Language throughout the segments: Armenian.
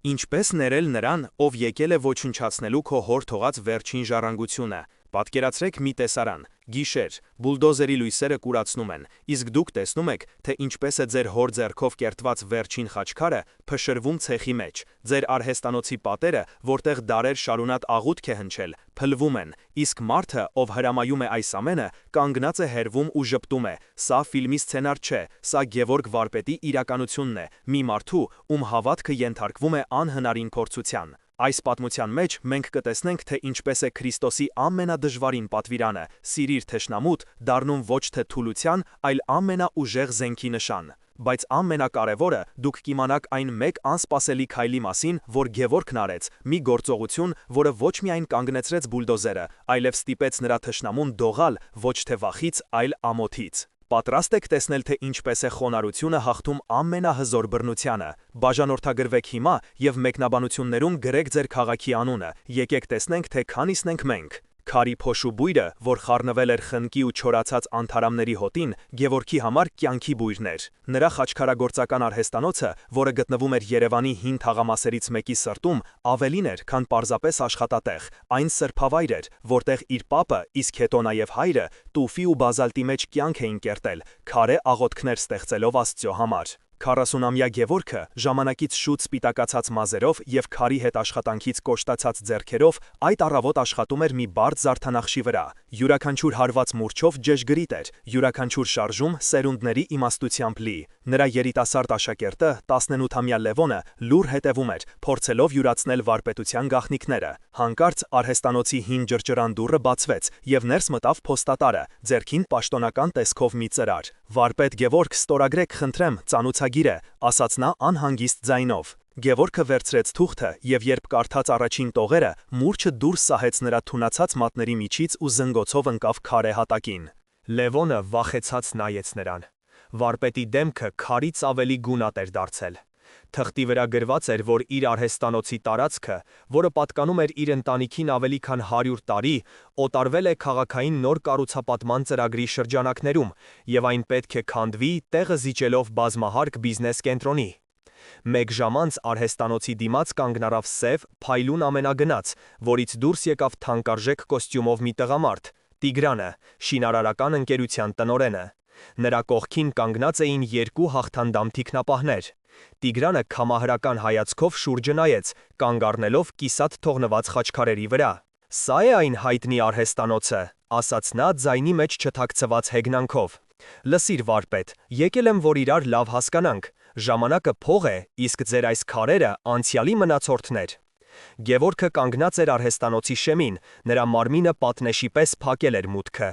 Ինչպես ներել նրան, ով եկել է ոչնչացնելու քո հոր թողած վերջին ժառանգությունը։ Պատկերացրեք մի տեսարան, գիշեր, բուլդոզերի լույսերը կուրացնում են, իսկ դուք տեսնում եք, թե ինչպես է ձեր հոր ձեռքով կերտված վերջին խաչքարը փշրվում ցեխի մեջ, ձեր արհեստանոցի պատերը, որտեղ դարեր շարունակ աղութք է հնչել, փլվում են, իսկ մարդը, ով հրամայում է այս ամենը, կանգնած է հերվում ու ժպտում է։ Սա ֆիլմի սցենար չէ, սա Գևորգ Վարպետի իրականությունն է, մի մարդու, ում հավատքը ենթարկվում է անհնարին փորձության։ Այս պատմության մեջ մենք կտեսնենք, թե ինչպես է Քրիստոսի ամենադժվարին պատվիրանը՝ «Սիրիր թշնամուդ» դառնում ոչ թե թուլության, այլ ամենաուժեղ զենքի նշան։ Բայց ամենակարևորը, դուք կիմանաք այն մեկ անսպասելի քայլի մասին, որ Գևորգն արեց, մի գործողություն, որը ոչ միայն կանգնեցրեց բուլդոզերը, այլև ստիպեց նրա թշնամուն դողալ ոչ թե վախից, այլ ամոթից։ Պատրաստ եք տեսնել, թե ինչպես է խոնարհությունը հաղթում ամենահզոր բռնությանը։ Բաժանորդագրվեք հիմա և մեկնաբանություններում գրեք ձեր քաղաքի անունը, եկեք տեսնենք, թե քանիսն ենք մենք։ Քարի փոշու բույրը, որ խառնվել էր խնկի ու չորացած անթարամների հոտին, Գևորգի համար կյանքի բույրն էր։ Նրա խաչքարագործական արհեստանոցը, որը գտնվում էր Երևանի հին թաղամասերից մեկի սրտում, ավելին էր, քան պարզապես աշխատատեղ, այն սրբավայր էր, որտեղ իր պապը, իսկ հետո նաև հայրը, տուֆի ու բազալտի մեջ կյանք էին կերտել, քարե աղոթքներ ստեղծելով Աստծո համար։ 40-ամյա Գևորգը ժամանակից շուտ սպիտակացած մազերով և քարի հետ աշխատանքից կոշտացած ձեռքերով այդ առավոտ աշխատում էր մի բարդ զարդանախշի վրա։ Յուրաքանչյուր հարված մուրճով ջեժգրիտ էր, յուրաքանչյուր շարժում սերունդների իմաստությամբ լի։ Նրա երիտասարդ աշակերտը, 18-ամյա Լևոնը, լուռ հետևում էր, փորձելով յուրացնել վարպետության գաղտնիքները։ Հանկարծ արհեստանոցի հին ճռճռան դուռը բացվեց, և ներս մտավ փոստատարը, ձեռքին պաշտոնական տեսքով մի ծրար։ «Վարպետ Գևորգ, ստորագրեք, խնդրեմ, ծանոթագիր է», ասաց նա անհանգիստ ձայնով։ Գևորգը վերցրեց թուղթը, և երբ կարդաց առաջին տողերը, մուրճը դուրս սահեց նրա թունացած մատների միջից ու զնգոցով ընկավ քարե հատակին։ Լևոնը վախեցած նայեց նրան։ Վարպետի դեմքը քարից ավելի գունատ էր դարձել։ Թղթի վրա գրված էր, որ իր արհեստանոցի տարածքը, որը պատկանում էր իր ընտանիքին ավելի քան 100 տարի, օտարվել է քաղաքային նոր կառուցապատման ծրագրի շրջանակներում, և այն պետք է քանդվի, տեղը զիջելով բազմահարկ բիզնես կենտրոնի։ Մեկ ժամ անց արհեստանոցի դիմաց կանգ առավ սև, փայլուն ամենագնաց, որից դուրս եկավ թանկարժեք կոստյումով մի տղամարդ՝ Տիգրանը, շինարարական ընկերության տնօրենը։ Նրա կողքին կանգնած էին երկու հաղթանդամ թիկնապահներ։ Տիգրանը քամահրական հայացքով շուրջը նայեց, կանգ առնելով կիսատ թողնված խաչքարերի վրա։ «Սա է այն հայտնի արհեստանոցը», ասաց նա ձայնի մեջ չթաքցված հեգնանքով։ «Լսիր, վարպետ, եկել եմ, որ իրար լավ հասկանանք։ Ժամանակը փող է, իսկ ձեր այս քարերը անցյալի մնացորդներ»։ Գևորգը կանգնած էր արհեստանոցի շեմին, նրա մարմինը պատնեշի պես փակել էր մուտքը։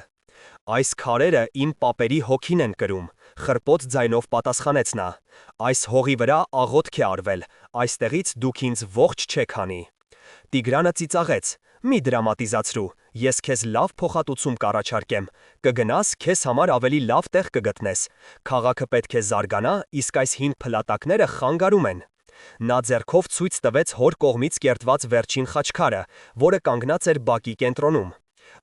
«Այս քարերը իմ պապերի հոգին են կրում», խռպոտ ձայնով պատասխանեց նա։ «Այս հողի վրա աղոթք է արվել, այստեղից դուք ինձ ողջ չեք հանի»։ Տիգրանը ծիծաղեց. «Մի դրամատիզացրու, ես քեզ լավ փոխհատուցում կառաջարկեմ, կգնաս, քեզ համար ավելի լավ տեղ կգտնես։ Քաղաքը պետք է զարգանա, իսկ այս հին փլատակները խանգարում են»։ Նա ձեռքով ցույց տվեց հոր կողմից կերտված վերջին խաչքարը, որը կանգնած էր բակի կենտրոնում։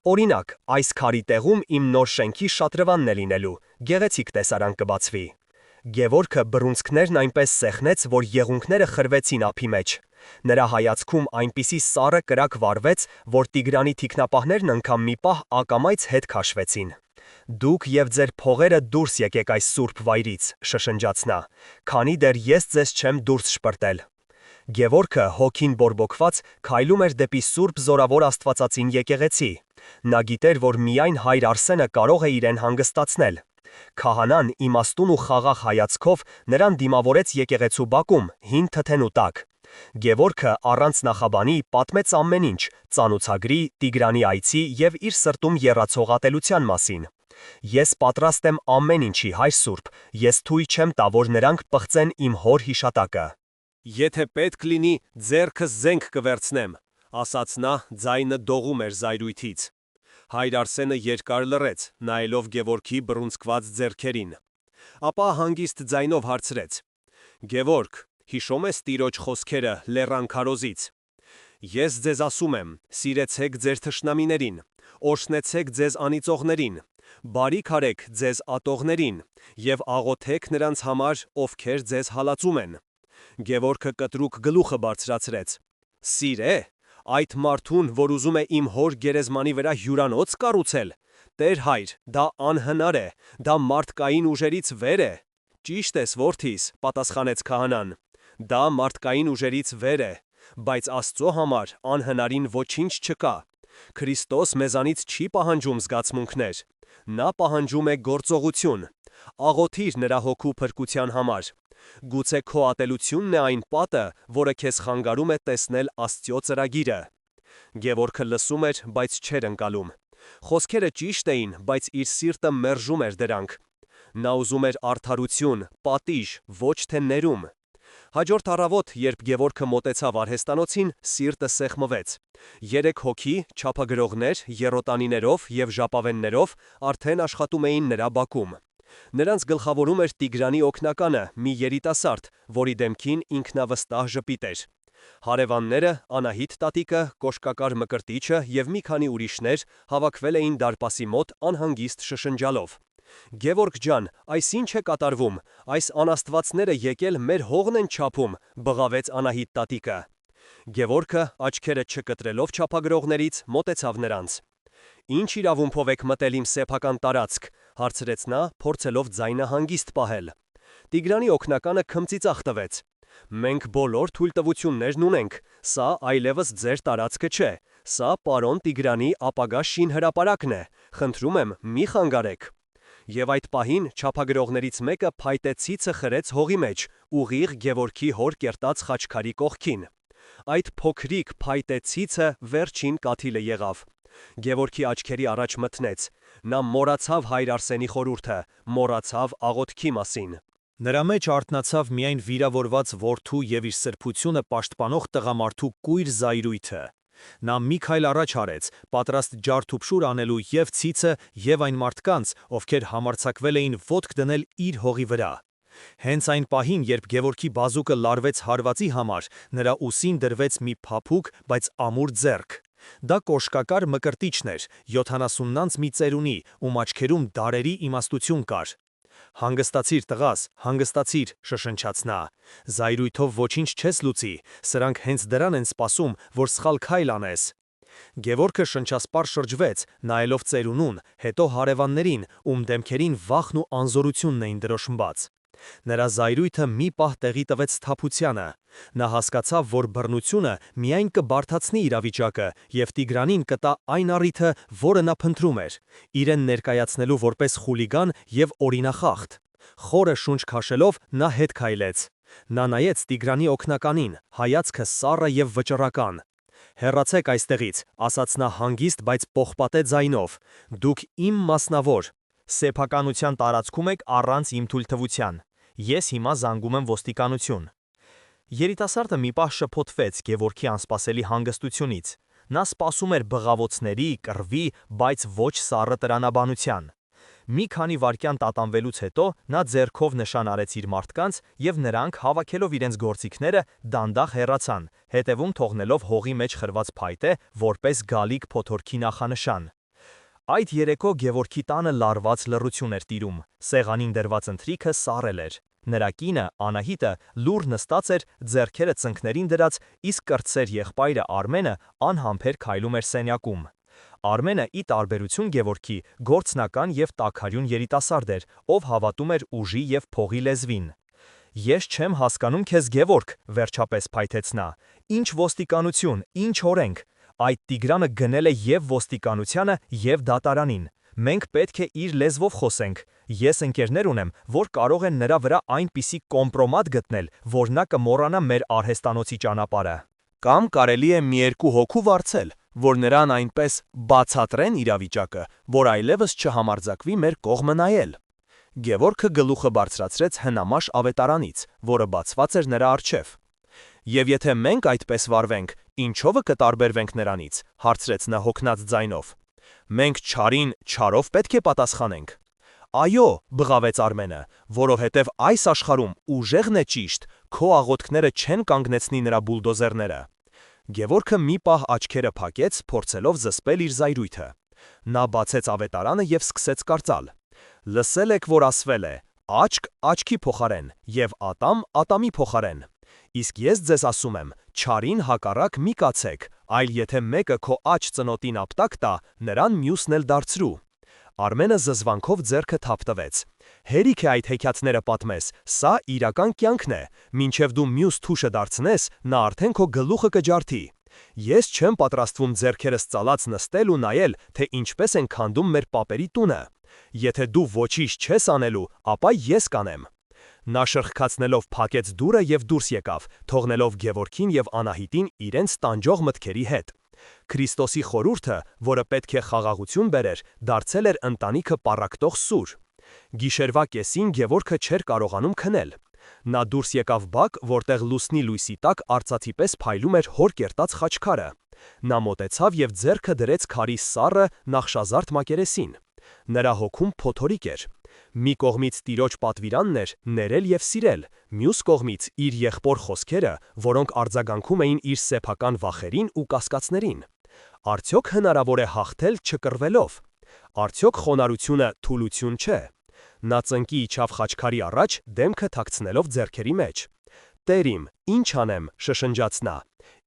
«Օրինակ, այս քարի տեղում իմ նոր շենքի շատրվանն է լինելու, գեղեցիկ տեսարան կբացվի»։ Գևորգը բռունցքներն այնպես սեղմեց, որ եղունգները խրվեցին ափի մեջ։ Նրա հայացքում այնպիսի սառը կրակ վառվեց, որ Տիգրանի թիկնապահներն անգամ մի պահ ակամայց հետ քաշվեցին։ «Դուք և ձեր փողերը դուրս եկեք այս սուրբ վայրից», շշնջաց նա, «քանի դեռ ես ձեզ չեմ դուրս շպրտել»։ Գևորգը, հոգին բորբոքված, քայլում էր դեպի Սուրբ Զորավոր Աստվածածին եկեղեցի։ Նա գիտեր, որ միայն հայր Արսենը կարող է իրեն հանգստացնել։ Քահանան իմաստուն ու խաղաղ հայացքով նրան դիմավորեց եկեղեցու բակում, հին թթենու տակ։ Գևորգը առանց նախաբանի պատմեց ամեն ինչ, ծանոթագրի, Տիգրանի այցի և իր սրտում եռացող ատելության մասին։ «Ես պատրաստ եմ ամեն ինչի, հայր Սուրբ, ես թույլ չեմ տա, որ նրանք պղծեն իմ հոր հիշատակը»։ «Եթե պետք լինի, ձեռքս զենք կվերցնեմ», ասաց նա, ձայնը դողում էր զայրույթից։ Հայր Արսենը երկար լռեց, նայելով Գևորգի բռունցքված ձեռքերին։ Ապա հանգիստ ձայնով հարցրեց. «Գևորգ, հիշո՞մ ես Տիրոջ խոսքերը լեռան քարոզից. Ես ձեզ ասում եմ, սիրեցեք ձեր թշնամիներին, օրհնեցեք ձեզ անիծողներին, բարիք արեք ձեզ ատողներին և աղոթեք նրանց համար, ովքեր ձեզ հալածում են։ Գևորգը կտրուկ գլուխը բարձրացրեց։ Սիր է, այդ մարդուն, որ ուզում է իմ հոր գերեզմանի վրա հյուրանոց կառուցել։ Տեր հայր, դա անհնար է, դա մարդկային ուժերից վեր է։ Ճիշտ ես, որդիս, պատասխանեց քահանան։ Դա մարդկային ուժերից վեր է, բայց Աստծո համար անհնարին ոչինչ չկա։ Քրիստոս մեզանից չի պահանջում զգացմունքներ, նա պահանջում է գործողություն։ Աղոթիր նրա հոգու փրկության համար։ Գուցե քո ատելությունն է այն պատը, որը քեզ խանգարում է տեսնել Աստծո ծրագիրը։ Գևորգը լսում էր, բայց չէր ընկալում։ Խոսքերը ճիշտ էին, բայց իր սիրտը մերժում էր դրանք։ Նա ուզում էր արդարություն, պատիժ, ոչ թե ներում։ Հաջորդ առավոտ, երբ Գևորգը մոտեցավ արհեստանոցին, սիրտը սեղմվեց։ 3 հոգի, չափագրողներ, եռոտանիներով և ժապավեններով արդեն աշխատում էին նրա բակում։ Նրանց գլխավորում էր Տիգրանի օգնականը, մի երիտասարդ, որի դեմքին ինքնավստահ ժպիտ էր։ Հարևանները, Անահիտ տատիկը, Կոշկակար Մկրտիչը և մի քանի ուրիշներ հավաքվել էին դարպասի մոտ անհանգիստ շշնջալով։ Գևորգ ջան, այս ինչ է կատարվում, այս անաստվածները եկել մեր հողն են չափում, բղավեց Անահիտ տատիկը։ Գևորգը, աչքերը չկտրելով չափագրողներից, մոտեցավ նրանց։ Ինչ իրավունքով եք մտել իմ սեփական տարածք, հարցրեց նա, փորձելով ձայնը հանգիստ պահել։ Տիգրանի օգնականը քմծիծաղ տվեց։ Մենք բոլոր թույլտվություններն ունենք, սա այլևս ձեր տարածքը չէ, սա պարոն Տիգրանի ապագա շինհրապարակն է, խնդրում եմ, մի խանգարեք։ Եվ այդ պահին չափագրողներից մեկը փայտե ցիցը խրեց հողի մեջ, ուղիղ Գևորգի հոր կերտած խաչքարի կողքին։ Այդ փոքրիկ փայտե ցիցը վերջին կաթիլը եղավ։ Գևորգի աչքերի առաջ մթնեց։ Նա մոռացավ հայր Արսենի խորհուրդը, մոռացավ աղոթքի մասին։ Նրա մեջ արթնացավ միայն վիրավորված որդու և իր սրբությունը պաշտպանող տղամարդու կույր զայրույթը։ Նա մի քայլ առաջ արեց, պատրաստ ջարդուփշուր անելու և ցիցը, և այն մարդկանց, ովքեր համարձակվել էին ոտք դնել իր հողի վրա։ Հենց այն պահին, երբ Գևորգի բազուկը լարվեց հարվածի համար, նրա ուսին դրվեց մի փափուկ, բայց ամուր ձեռք։ Դա Կոշկակար Մկրտիչն էր, 70-նանց մի ծերունի, ում աչքերում դարերի իմաստություն կար։ Հանգստացիր տղաս, հանգստացիր, շշնջաց նա։ Զայրույթով ոչինչ չես լուծի, սրանք հենց դրան են սպասում, որ սխալ քայլ անես։ Գևորգը շնչասպառ շրջվեց, նայելով ծերունուն, հետո հարևաններին, ում դեմքերին վախն ու անզորությունն էին դրոշմված։ Նրա զայրույթը մի պահ տեղի տվեց սթափությանը։ Նա հասկացավ, որ բռնությունը միայն կբարդացնի իրավիճակը և Տիգրանին կտա այն առիթը, որը նա փնտրում էր, իրեն ներկայացնելու որպես խուլիգան և օրինախախտ։ Խորը շունչ քաշելով նա հետ քայլեց։ Նա նայեց Տիգրանի օգնականին, հայացքը սառը և վճռական։ Հեռացեք այստեղից, ասաց նա հանգիստ, բայց պողպատե ձայնով։ Դուք իմ մասնավոր սեփականության տարածքում եք առանց իմ թույլտվության։ Ես հիմա զանգում եմ ոստիկանություն։ Երիտասարդը մի պահ շփոթվեց Գևորգի անսպասելի հանգստությունից։ Նա սպասում էր բղավոցների, կռվի, բայց ոչ սառը տրանաբանության։ Մի քանի վայրկյան տատանվելուց հետո նա ձեռքով նշան արեց իր մարդկանց, և նրանք, հավաքելով իրենց գործիքները, դանդաղ հեռացան, հետևում թողնելով հողի մեջ խրված փայտե, որպես գալիք փոթորքի նախանշան։ Այդ երեկո Գևորգի տանը լարված լռություն էր տիրում, սեղանին դրված ընթրիքը սառել էր։ Նրա կինը, Անահիտը, լուռ նստած էր, ձեռքերը ծնկներին դրած, իսկ կրտսեր եղբայրը Արմենը անհամբեր քայլում էր սենյակում։ Արմենը, ի տարբերություն Գևորգի, գործնական և տաքարյուն երիտասարդ էր, ով հավատում էր ուժի և փողի լեզվին։ Ես չեմ հասկանում քեզ, Գևորգ, վերջապես փայթեց նա։ Ինչ ոստիկանություն, ինչ օրենք։ Այդ Տիգրանը գնել է և ոստիկանությանը, և դատարանին։ Մենք պետք է իր լեզվով խոսենք։ Ես ընկերներ ունեմ, որ կարող են նրա վրա այնպիսի կոմպրոմատ գտնել, որ նա կմոռանա մեր արհեստանոցի ճանապարհը։ Կամ կարելի է մի երկու հոգու վարձել, որ նրան այնպես բացատրեն իրավիճակը, որ այլևս չհամարձակվի մեր կողմը նայել։ Գևորգը գլուխը բարձրացրեց հնամաշ ավետարանից, որը բացված էր նրա առջև։ Եվ եթե մենք այդպես վարվենք, ինչով կտարբերվենք նրանից, հարցրեց նա հոգնած ձայնով։ Մենք չարին չարով պետք է պատասխանենք։ Այո, բղավեց Արմենը, որովհետև այս աշխարհում ուժեղն է ճիշտ, քո աղոթքները չեն կանգնեցնի նրա բուլդոզերները։ Գևորգը մի պահ աչքերը փակեց, փորձելով զսպել իր զայրույթը։ Նա բացեց ավետարանը և սկսեց կարծալ։ Լսել եք, որ ասվել է. աչք աչքի փոխարեն, և ատամ ատամի փոխարեն։ Իսկ ես ձեզ ասում եմ, չարին հակառակ մի կացեք, այլ եթե մեկը քո աջ ծնոտին ապտակ տա, նրան մյուսն էլ դարձրու։ Արմենը զզվանքով ձեռքը թափտվեց։ Հերիք է այդ հեքիաթները պատմես, սա իրական կյանքն է, մինչև դու մյուս թուշը դարձնես, նա արդեն քո գլուխը կջարդի։ Ես չեմ պատրաստվում ձեռքերս ծալած նստել ու նայել, թե ինչպես են քանդում մեր պապերի տունը։ Եթե դու ոչինչ չես անելու, ապա ես կանեմ։ Նա շրխկացնելով փակեց դուռը եւ դուրս եկավ, թողնելով Գևորգին եւ Անահիտին իրենց տանջող մտքերի հետ։ Քրիստոսի խորհուրդը, որը պետք է խաղաղություն բերեր, դարձել էր ընտանիքը պառակտող սուր։ Գիշերվա կեսին Գևորգը չէր կարողանում քնել։ Նա դուրս եկավ բակ, որտեղ լուսնի լույսի տակ արծաթի պես փայլում էր հոր կերտած խաչքարը։ Նա մոտեցավ եւ ձեռքը դրեց քարի սառը նախշազարդ մակերեսին։ Նրա հոգում փոթորիկ էր։ Մի կողմից տիրոջ պատվիրանն էր ներել եւ սիրել, մյուս կողմից իր եղբոր խոսքերը, որոնք արձագանքում էին իր սեփական վախերին ու կասկածներին։ Արդյոք հնարավոր է հաղթել չկռվելով։ Արդյոք խոնարհությունը թուլություն չէ։ Նա ծնկի իջավ խաչքարի առաջ, դեմքը թաքցնելով ձեռքերի մեջ։ Տեր իմ, ինչ անեմ, շշնջաց նա։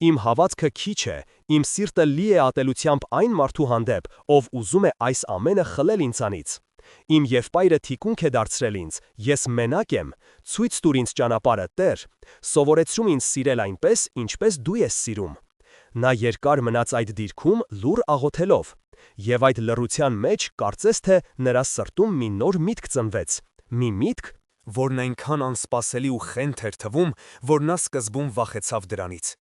Իմ հավատքը քիչ է, իմ սիրտը լի է ատելությամբ այն մարդու հանդեպ, ով ուզում է այս ամենը խլել ինձանից։ Իմ եղբայրը թիկունք է դարձրել ինձ, ես մենակ եմ, ցույց տուր ինձ ճանապարհը, Տեր, սովորեցրու ինձ սիրել այնպես, ինչպես դու ես սիրում։ Նա երկար մնաց այդ դիրքում, լուռ աղոթելով, եւ այդ լռության մեջ կարծես թե նրա սրտում մի նոր միտք ծնվեց, մի միտք, որն այնքան անսպասելի ու խենթ էր թվում, որ նա սկզբում վախեցավ դրանից,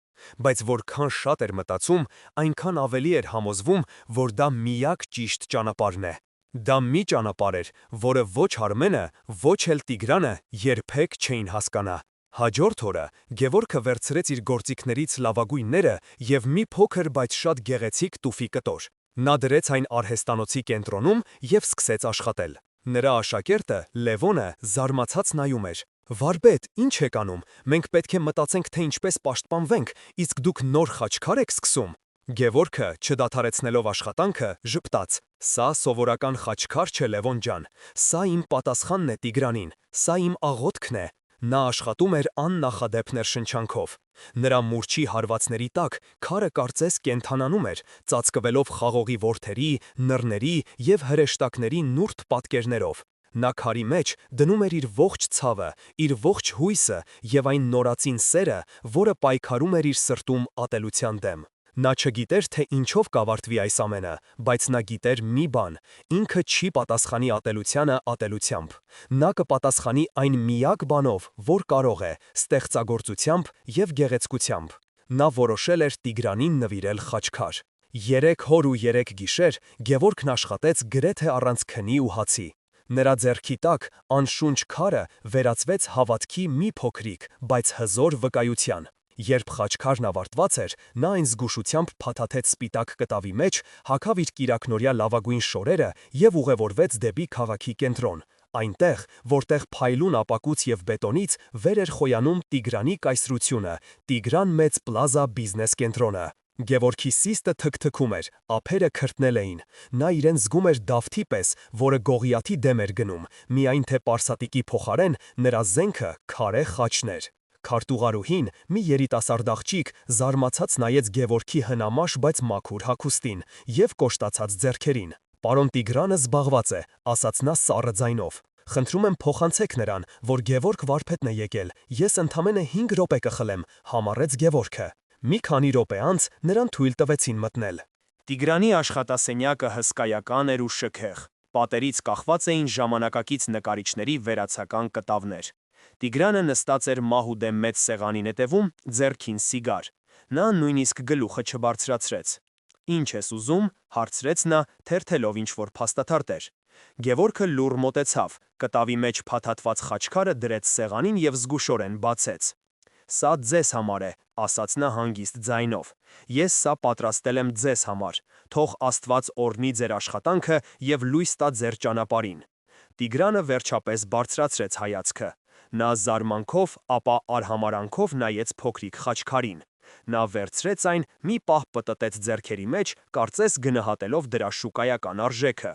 բայց որքան շատ էր մտածում, այնքան ավելի էր համոզվում, որ դա միակ ճիշտ ճանապարհն է։ Դա մի ճանապարհ էր, որը ոչ Արմենը, ոչ էլ Տիգրանը երբեք չէին հասկանա։ Հաջորդ օրը Գևորգը վերցրեց իր գործիքներից լավագույնները եւ մի փոքր, բայց շատ գեղեցիկ տուֆի կտոր։ Նա դրեց այն արհեստանոցի կենտրոնում եւ սկսեց աշխատել։ Նրա աշակերտը Լևոնը զարմացած նայում էր։ Վարպետ, ինչ եք անում։ Մենք պետք է մտածենք, թե ինչպես պաշտպանվենք, իսկ դուք նոր խաչքար եք սկսում։ Գևորգը, չդադարեցնելով աշխատանքը, ժպտաց. Սա սովորական խաչքար չէ, Լևոն ջան, սա իմ պատասխանն է Տիգրանին, սա իմ աղոթքն է։ Նա աշխատում էր աննախադեպ ներշնչանքով։ Նրա մուրճի հարվածների տակ քարը կարծես կենթանանում էր, ծածկվելով խաղողի ворթերի, նռների եւ հրեշտակների նուրբ պատկերներով։ Նա քարի մեջ դնում էր իր ողջ ցավը, իր ողջ հույսը եւ այն նորածին սերը, որը պայքարում էր իր սրտում ատելության դեմ։ Նա չգիտեր, թե ինչով կավարտվի այս ամենը, բայց նա գիտեր մի բան. ինքը չի պատասխանի ատելությանը ատելությամբ։ Նա կպատասխանի այն միակ բանով, որ կարող է, ստեղծագործությամբ եւ գեղեցկությամբ։ Նա որոշել էր Տիգրանին նվիրել խաչքար։ 3 օր ու 3 գիշեր Գևորգն աշխատեց գրեթե առանց քնի ու հացի։ Նրա ձեռքի տակ անշունչ քարը վերածվեց հավատքի մի փոքրիկ, բայց հզոր վկայության։ Երբ խաչքարն ավարտված էր, նա այն զգուշությամբ փաթաթեց սպիտակ կտավի մեջ, հագավ իր կիրակնորյա լավագույն շորերը եւ ուղևորվեց դեպի քաղաքի կենտրոն, այնտեղ, որտեղ փայլուն ապակուց եւ բետոնից վեր էր խոյանում Տիգրանի կայսրությունը, Տիգրան մեծ պլազա բիզնես կենտրոնը։ Գևորգի սիստը թքթքում էր, ափերը քրտնել էին։ Նա իրեն զգում էր Դավթի պես, որը Գողիաթի դեմ էր գնում, միայն թե պարսատիկի փոխարեն նրա զենքը քարե խաչն էր։ Քարտուղարուհին, մի երիտասարդ աղջիկ, զարմացած նայեց Գևորգի հնամաշ, բայց մաքուր հագուստին եւ կոշտացած ձեռքերին։ Պարոն Տիգրանը զբաղված է, ասաց նա սառը ձայնով։ Խնդրում եմ փոխանցեք նրան, որ Գևորգ վարպետն է եկել, ես ընդամենը 5 րոպե կխլեմ, համառեց Գևորգը։ Մի քանի րոպե անց նրան թույլ տվեցին մտնել։ Տիգրանի աշխատասենյակը հսկայական էր ու շքեղ։ Պատերից կախված էին ժամանակակից նկարիչների վերացական կտավներ։ Տիգրանը նստած էր մահուդեմ մեծ սեղանի նետևում, ձեռքին սիգար։ Նա նույնիսկ գլուխը չբարձրացրեց։ Ինչ ես ուզում, հարցրեց նա, թերթելով ինչ-որ փաստաթղթեր։ Գևորգը լուռ մոտեցավ, կտավի մեջ փաթաթված խաչքարը դրեց սեղանին եւ զգուշորեն բացեց։ Սա ձեզ համար է, ասաց նա հանգիստ ձայնով։ Ես սա պատրաստել եմ ձեզ համար։ Թող Աստված օրհնի ձեր աշխատանքը եւ լույս տա ձեր ճանապարհին։ Տիգրանը վերջապես բարձրացրեց հայացքը։ Նա զարմանքով, ապա արհամարանքով նայեց փոքրիկ խաչքարին։ Նա վերցրեց այն, մի պահ պտտեց ձեռքերի մեջ, կարծես գնահատելով դրա շուկայական արժեքը։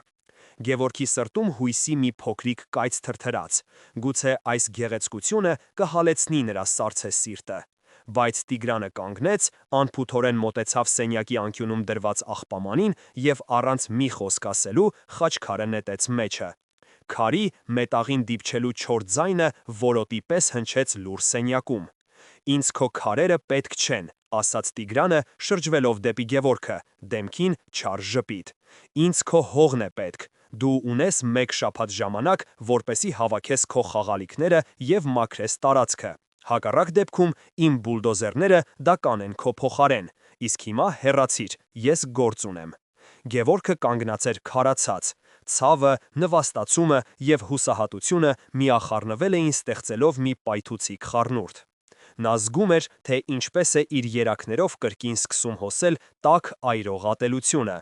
Գևորգի սրտում հույսի մի փոքրիկ կայծ թրթրաց։ Գուցե այս գեղեցկությունը կհալեցնի նրա սառցե սիրտը։ Բայց Տիգրանը կանգնեց, անփութորեն մոտեցավ սենյակի անկյունում դրված աղբամանին և առանց մի խոսք ասելու խաչքարը նետեց մեջը։ Քարի մետաղին դիպչելու չոր ձայնը որոտի պես հնչեց լուռ սենյակում։ «Ինձ քո քարերը պետք չեն», ասաց Տիգրանը, շրջվելով դեպի Գևորգը, դեմքին չար ժպիտ։ «Ինձ քո հողն է պետք։ Դու ունես 1 շաբաթ ժամանակ, որպեսզի հավաքես քո խաղալիքները և մաքրես տարածքը։ Հակառակ դեպքում իմ բուլդոզերները դա կանեն քո փոխարեն, իսկ հիմա հեռացիր, ես գործ ունեմ»։ Գևորգը կանգնած էր քարացած։ Ցավը, նվաստացումը և հուսահատությունը միախառնվել էին ստեղծելով մի պայթուցիկ խառնուրդ։ Նա զգում էր, թե ինչպես է իր երակներով կրկին սկսում հոսել տաք այրող ատելությունը։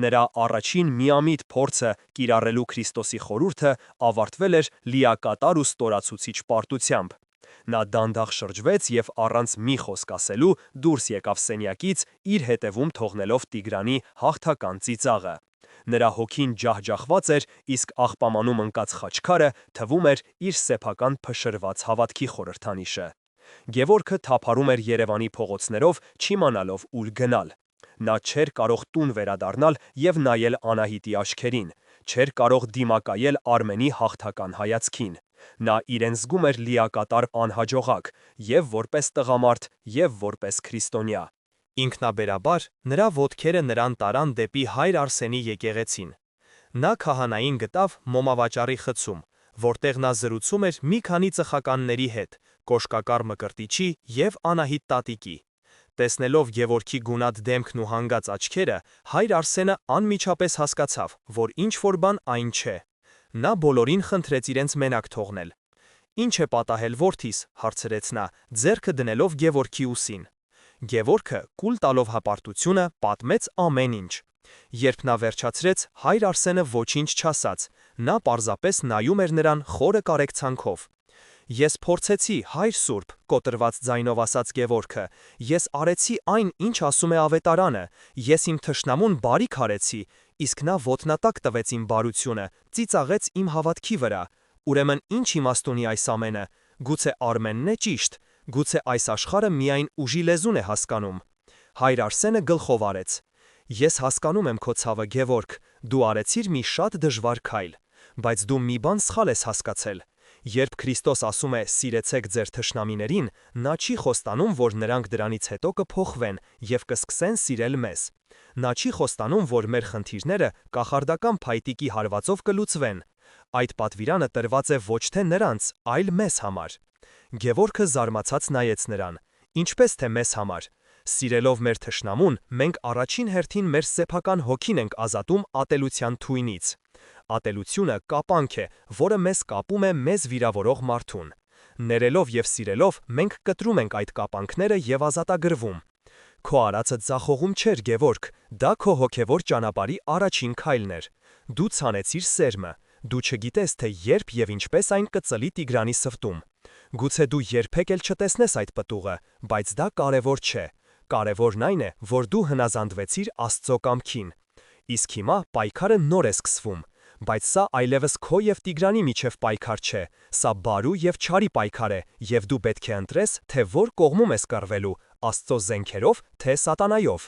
Նրա առաջին միամիտ փորձը կիրառելու Քրիստոսի խորհուրդը ավարտվել էր լիակատար ու ստորացուցիչ պարտությամբ։ Նա դանդաղ շրջվեց և առանց մի խոսք ասելու դուրս եկավ սենյակից, իր հետևում թողնելով Տիգրանի հաղթական ծիծաղը։ Նրա հոգին ջահջահված էր, իսկ աղբամանում ընկած խաչքարը թվում էր իր սեփական փշրված հավատքի խորհրդանիշը։ Գևորգը թափառում էր Երևանի փողոցներով, չիմանալով ուր գնալ։ Նա չէր կարող տուն վերադառնալ և նայել Անահիտի աչքերին, չէր կարող դիմակայել Արմենի հաղթական հայացքին։ Նա իրեն զգում էր լիակատար անհաջողակ, և որպես տղամարդ, և որպես քրիստոնյա։ Ինքնաբերաբար նրա ոտքերը նրան տարան դեպի հայր Արսենի եկեղեցին։ Նա քահանային գտավ մոմավաճառի խցում, որտեղ նա զրուցում էր մի քանի ծխականների հետ, կոշկակար մկրտիչի և Անահիտ տատիկի։ Տեսնելով Գևորգի գունատ դեմքն ու հանգած աչքերը, հայր Արսենը անմիջապես հասկացավ, որ ինչ-որ բան այն չէ։ Նա բոլորին խնդրեց իրենց մենակ թողնել։ «Ինչ է պատահել որդիս», հարցրեց նա, ձեռքը դնելով Գևորգի ուսին։ Գևորգը, կուլ տալով հպարտությունը, պատմեց ամեն ինչ։ Երբ նա վերջացրեց, հայր Արսենը ոչինչ չասաց, նա պարզապես նայում էր նրան խորը կարեկցանքով։ «Ես փորձեցի, հայր Սուրբ», կոտրված ձայնով ասաց Գևորգը, «ես արեցի այն, ինչ ասում է ավետարանը, ես իմ թշնամուն բարիք արեցի, իսկ նա ոտնատակ տվեց իմ բարությունը, ծիծաղեց իմ հավատքի վրա։ Ուրեմն ինչ իմաստ ունի այս ամենը, գուցե Արմենն է ճիշտ, գուցե այս աշխարհը միայն ուժի լեզուն է հասկանում»։ Հայր Արսենը գլխով արեց։ «Ես հասկանում եմ քո ցավը, Գևորգ, դու արեցիր մի շատ դժվար քայլ, բայց դու մի բան սխալ ես հասկացել։ Երբ Քրիստոս ասում է «Սիրեցեք ձեր թշնամիներին», նա չի խոստանում, որ նրանք դրանից հետո կփոխվեն և կսկսեն սիրել մեզ։ Նա չի խոստանում, որ մեր խնդիրները կախարդական փայտիկի հարվածով կլուծվեն։ Այդ պատվիրանը տրված է ոչ թե նրանց, այլ մեզ համար։ Գևորգը զարմացած նայեց նրան։ «Ինչպես թե մեզ համար։ Սիրելով մեր թշնամուն, մենք առաջին հերթին մեր սեփական հոգին ենք ազատում ատելության թույնից։ Ատելությունը կապանք է, որը մեզ կապում է մեզ վիրավորող մարդուն։ Ներելով և սիրելով մենք կտրում ենք այդ կապանքները և ազատագրվում։ Քո արածը ձախողում չէր, Գևորգ, դա քո հոգևոր ճանապարհի առաջին քայլն էր։ Դու ցանեցիր սերմը։ Դու չգիտես, թե երբ և ինչպես այն կծլի Տիգրանի սրտում։ Գուցե դու երբեք էլ չտեսնես այդ պտուղը, բայց դա կարևոր չէ։ Կարևորն այն է, որ դու հնազանդվեցիր Աստծո կամքին։ Իսկ հիմա պայքարը նոր է սկսվում։ Բայց սա այլևս քո և Տիգրանի միջև պայքար չէ, սա բարու և չարի պայքար է, և դու պետք է ընտրես, թե որ կողմում ես կռվելու՝ Աստծո զենքերով, թե սատանայով։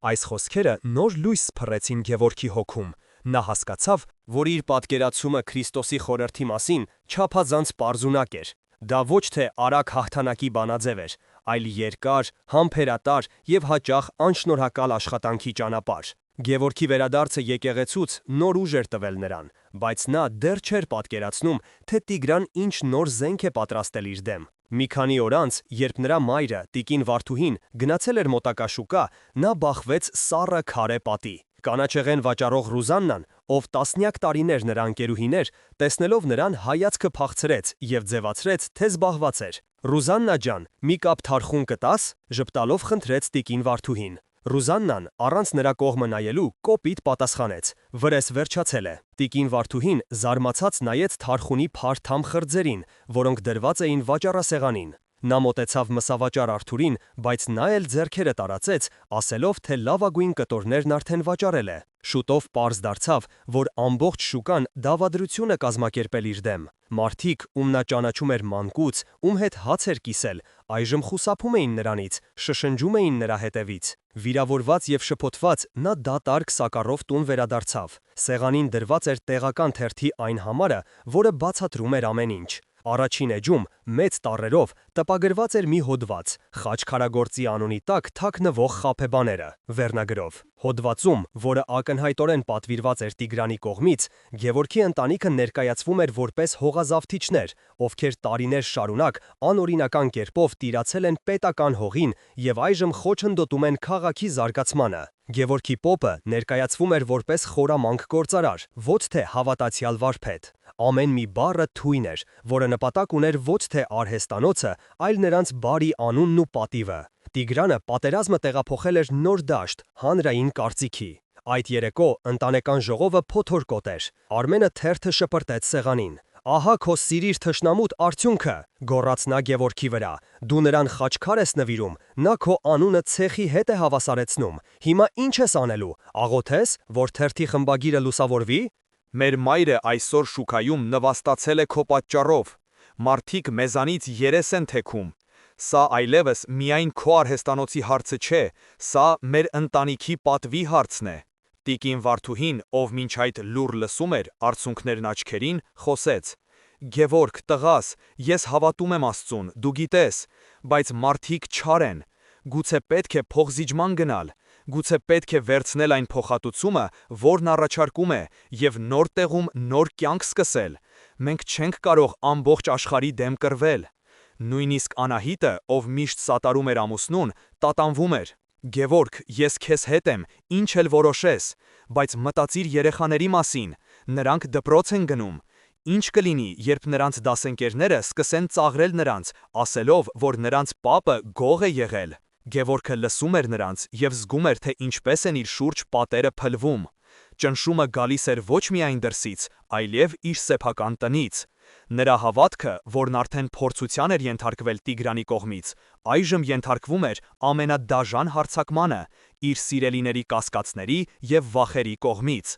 Այս խոսքերը նոր լույս սփռեցին Գևորգի հոգում։ Նա հասկացավ, որ իր պատկերացումը Քրիստոսի խորհրդի մասին չափազանց պարզունակ էր։ Դա ոչ թե արագ հաղթանակի բանաձև էր, այլ երկար, համբերատար և հաճախ անշնորհակալ աշխատանքի ճանապարհ։ Գևորգի վերադարձը եկեղեցուց նոր ուժ էր տվել նրան, բայց նա դեռ չէր պատկերացնում, թե Տիգրան ինչ նոր զենք է պատրաստել իր դեմ։ Մի քանի օր անց, երբ նրա մայրը, տիկին Վարդուհին, գնացել էր մոտակա շուկա, նա բախվեց սառը քարե պատի։ Կանաչեղեն վաճառող Ռուզաննան, ով տասնյակ տարիներ նրա ընկերուհին էր, տեսնելով նրան հայացքը փախցրեց և ձևացրեց, թե զբաղված էր։ «Ռուզաննա ջան, մի կապ թարխուն կտա՞ս», ժպտալով խնդրեց տիկին Վարդուհին։ Ռուզաննան, առանց նրա կողմը նայելու, կոպիտ պատասխանեց. «Վրես վերջացել է»։ Տիկին Վարդուհին զարմացած նայեց թարխունի փար-թամ խրձերին, որոնք դրված էին վաճառասեղանին։ Նա մոտեցավ մսավաճառ Արթուրին, բայց նա էլ ձեռքերը տարածեց, ասելով, թե լավագույն կտորներն արդեն վաճառել է։ Շուտով պարզ դարձավ, որ ամբողջ շուկան դավադրություն է կազմակերպել իր դեմ։ Մարդիկ, ում նա ճանաչում էր մանկուց, ում հետ հաց էր կիսել, այժմ խուսափում էին նրանից, շշնջում էին նրա հետևից։ Վիրավորված եւ շփոթված նա դատարկ սակառով տուն վերադարձավ։ Սեղանին դրված էր տեղական թերթի այն համարը, որը բացատրում էր ամեն ինչ։ Առաջին էջում մեծ տառերով տպագրված էր մի հոդված՝ խաչքարագործի անունի տակ թաքնվող խաբեբաները վերնագրով։ Հոդվածում, որը ակնհայտորեն պատվիրված էր Տիգրանի կողմից, Գևորգի ընտանիքը ներկայացվում էր որպես հողազավթիչներ, ովքեր տարիներ շարունակ անօրինական կերպով տիրացել են պետական հողին եւ այժմ խոչընդոտում են քաղաքի զարգացմանը։ Գևորգի պոպը ներկայացվում էր որպես խորամանկ գործարար, ոչ թե հավատացյալ վարպետ։ Ամեն մի բառը թույն էր, որը նպատակ ուներ ոչ թե արհեստանոցը, այլ նրանց բարի անունն ու պատիվը։ Տիգրանը պատերազմը տեղափոխել էր Նոր Դաշտ, հանրային կարծիքի։ Այդ երեկո ընտանեկան ժողովը փոթորկոտ էր։ Արմենը թերթը շպրտեց սեղանին։ Ահա քո սիրիր թշնամուտ արդյունքը, գոռաց նա Գևորգի վրա։ Դու նրան խաչքար ես նվիրում, նա քո անունը ցեխի հետ է հավասարեցնում։ Հիմա ինչ ես անելու, աղոթես, որ թերթի խմբագիրը լուսավորվի։ Մեր մայրը այսօր շուկայում նվաստացել է քո պատճառով։ Մարդիկ մեզանից երես են թեքում։ Սա այլևս միայն քո արհեստանոցի հարցը չէ, սա մեր ընտանիքի պատվի հարցն է։ Տիկին Վարդուհին, ով մինչ այդ լուռ լսում էր, արցունքներն աչքերին, խոսեց. Գևորգ, տղաս, ես հավատում եմ Աստծուն, դու գիտես, բայց մարդիկ չար են։ Գուցե պետք է փողզիջման գնալ, գուցե պետք է վերցնել այն փոխհատուցումը, որն առաջարկում է, եւ նոր տեղում նոր կյանք սկսել։ Մենք չենք կարող ամբողջ աշխարհի դեմ կռվել։ Նույնիսկ Անահիտը, ով միշտ սատարում էր ամուսնուն, տատանվում էր։ Գևորգ, ես քեզ հետ եմ, ինչ էլ որոշես, բայց մտածիր երեխաների մասին, նրանք դպրոց են գնում։ Ինչ կլինի, երբ նրանց դասընկերները սկսեն ծաղրել նրանց, ասելով, որ նրանց պապը գող է եղել։ Գևորգը լսում էր նրանց եւ զգում էր, թե ինչպես են իր շուրջ պատերը փլվում։ Ճնշումը գալիս էր ոչ միայն դրսից, այլև իր սեփական տնից։ Նրա հավատքը, որն արդեն փորձության էր ենթարկվել Տիգրանի կողմից, այժմ ենթարկվում էր ամենադաժան հարձակմանը, իր սիրելիների կասկածների եւ վախերի կողմից։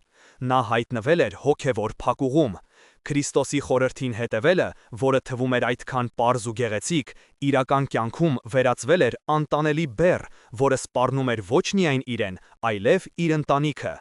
Նա հայտնվել էր հոգևոր փակուղում։ Քրիստոսի խորհրդին հետևելը, որը թվում էր այդքան պարզ ու գեղեցիկ, իրական կյանքում վերածվել էր անտանելի բեռ, որը սպառնում էր ոչ միայն իրեն, այլև իր ընտանիքը։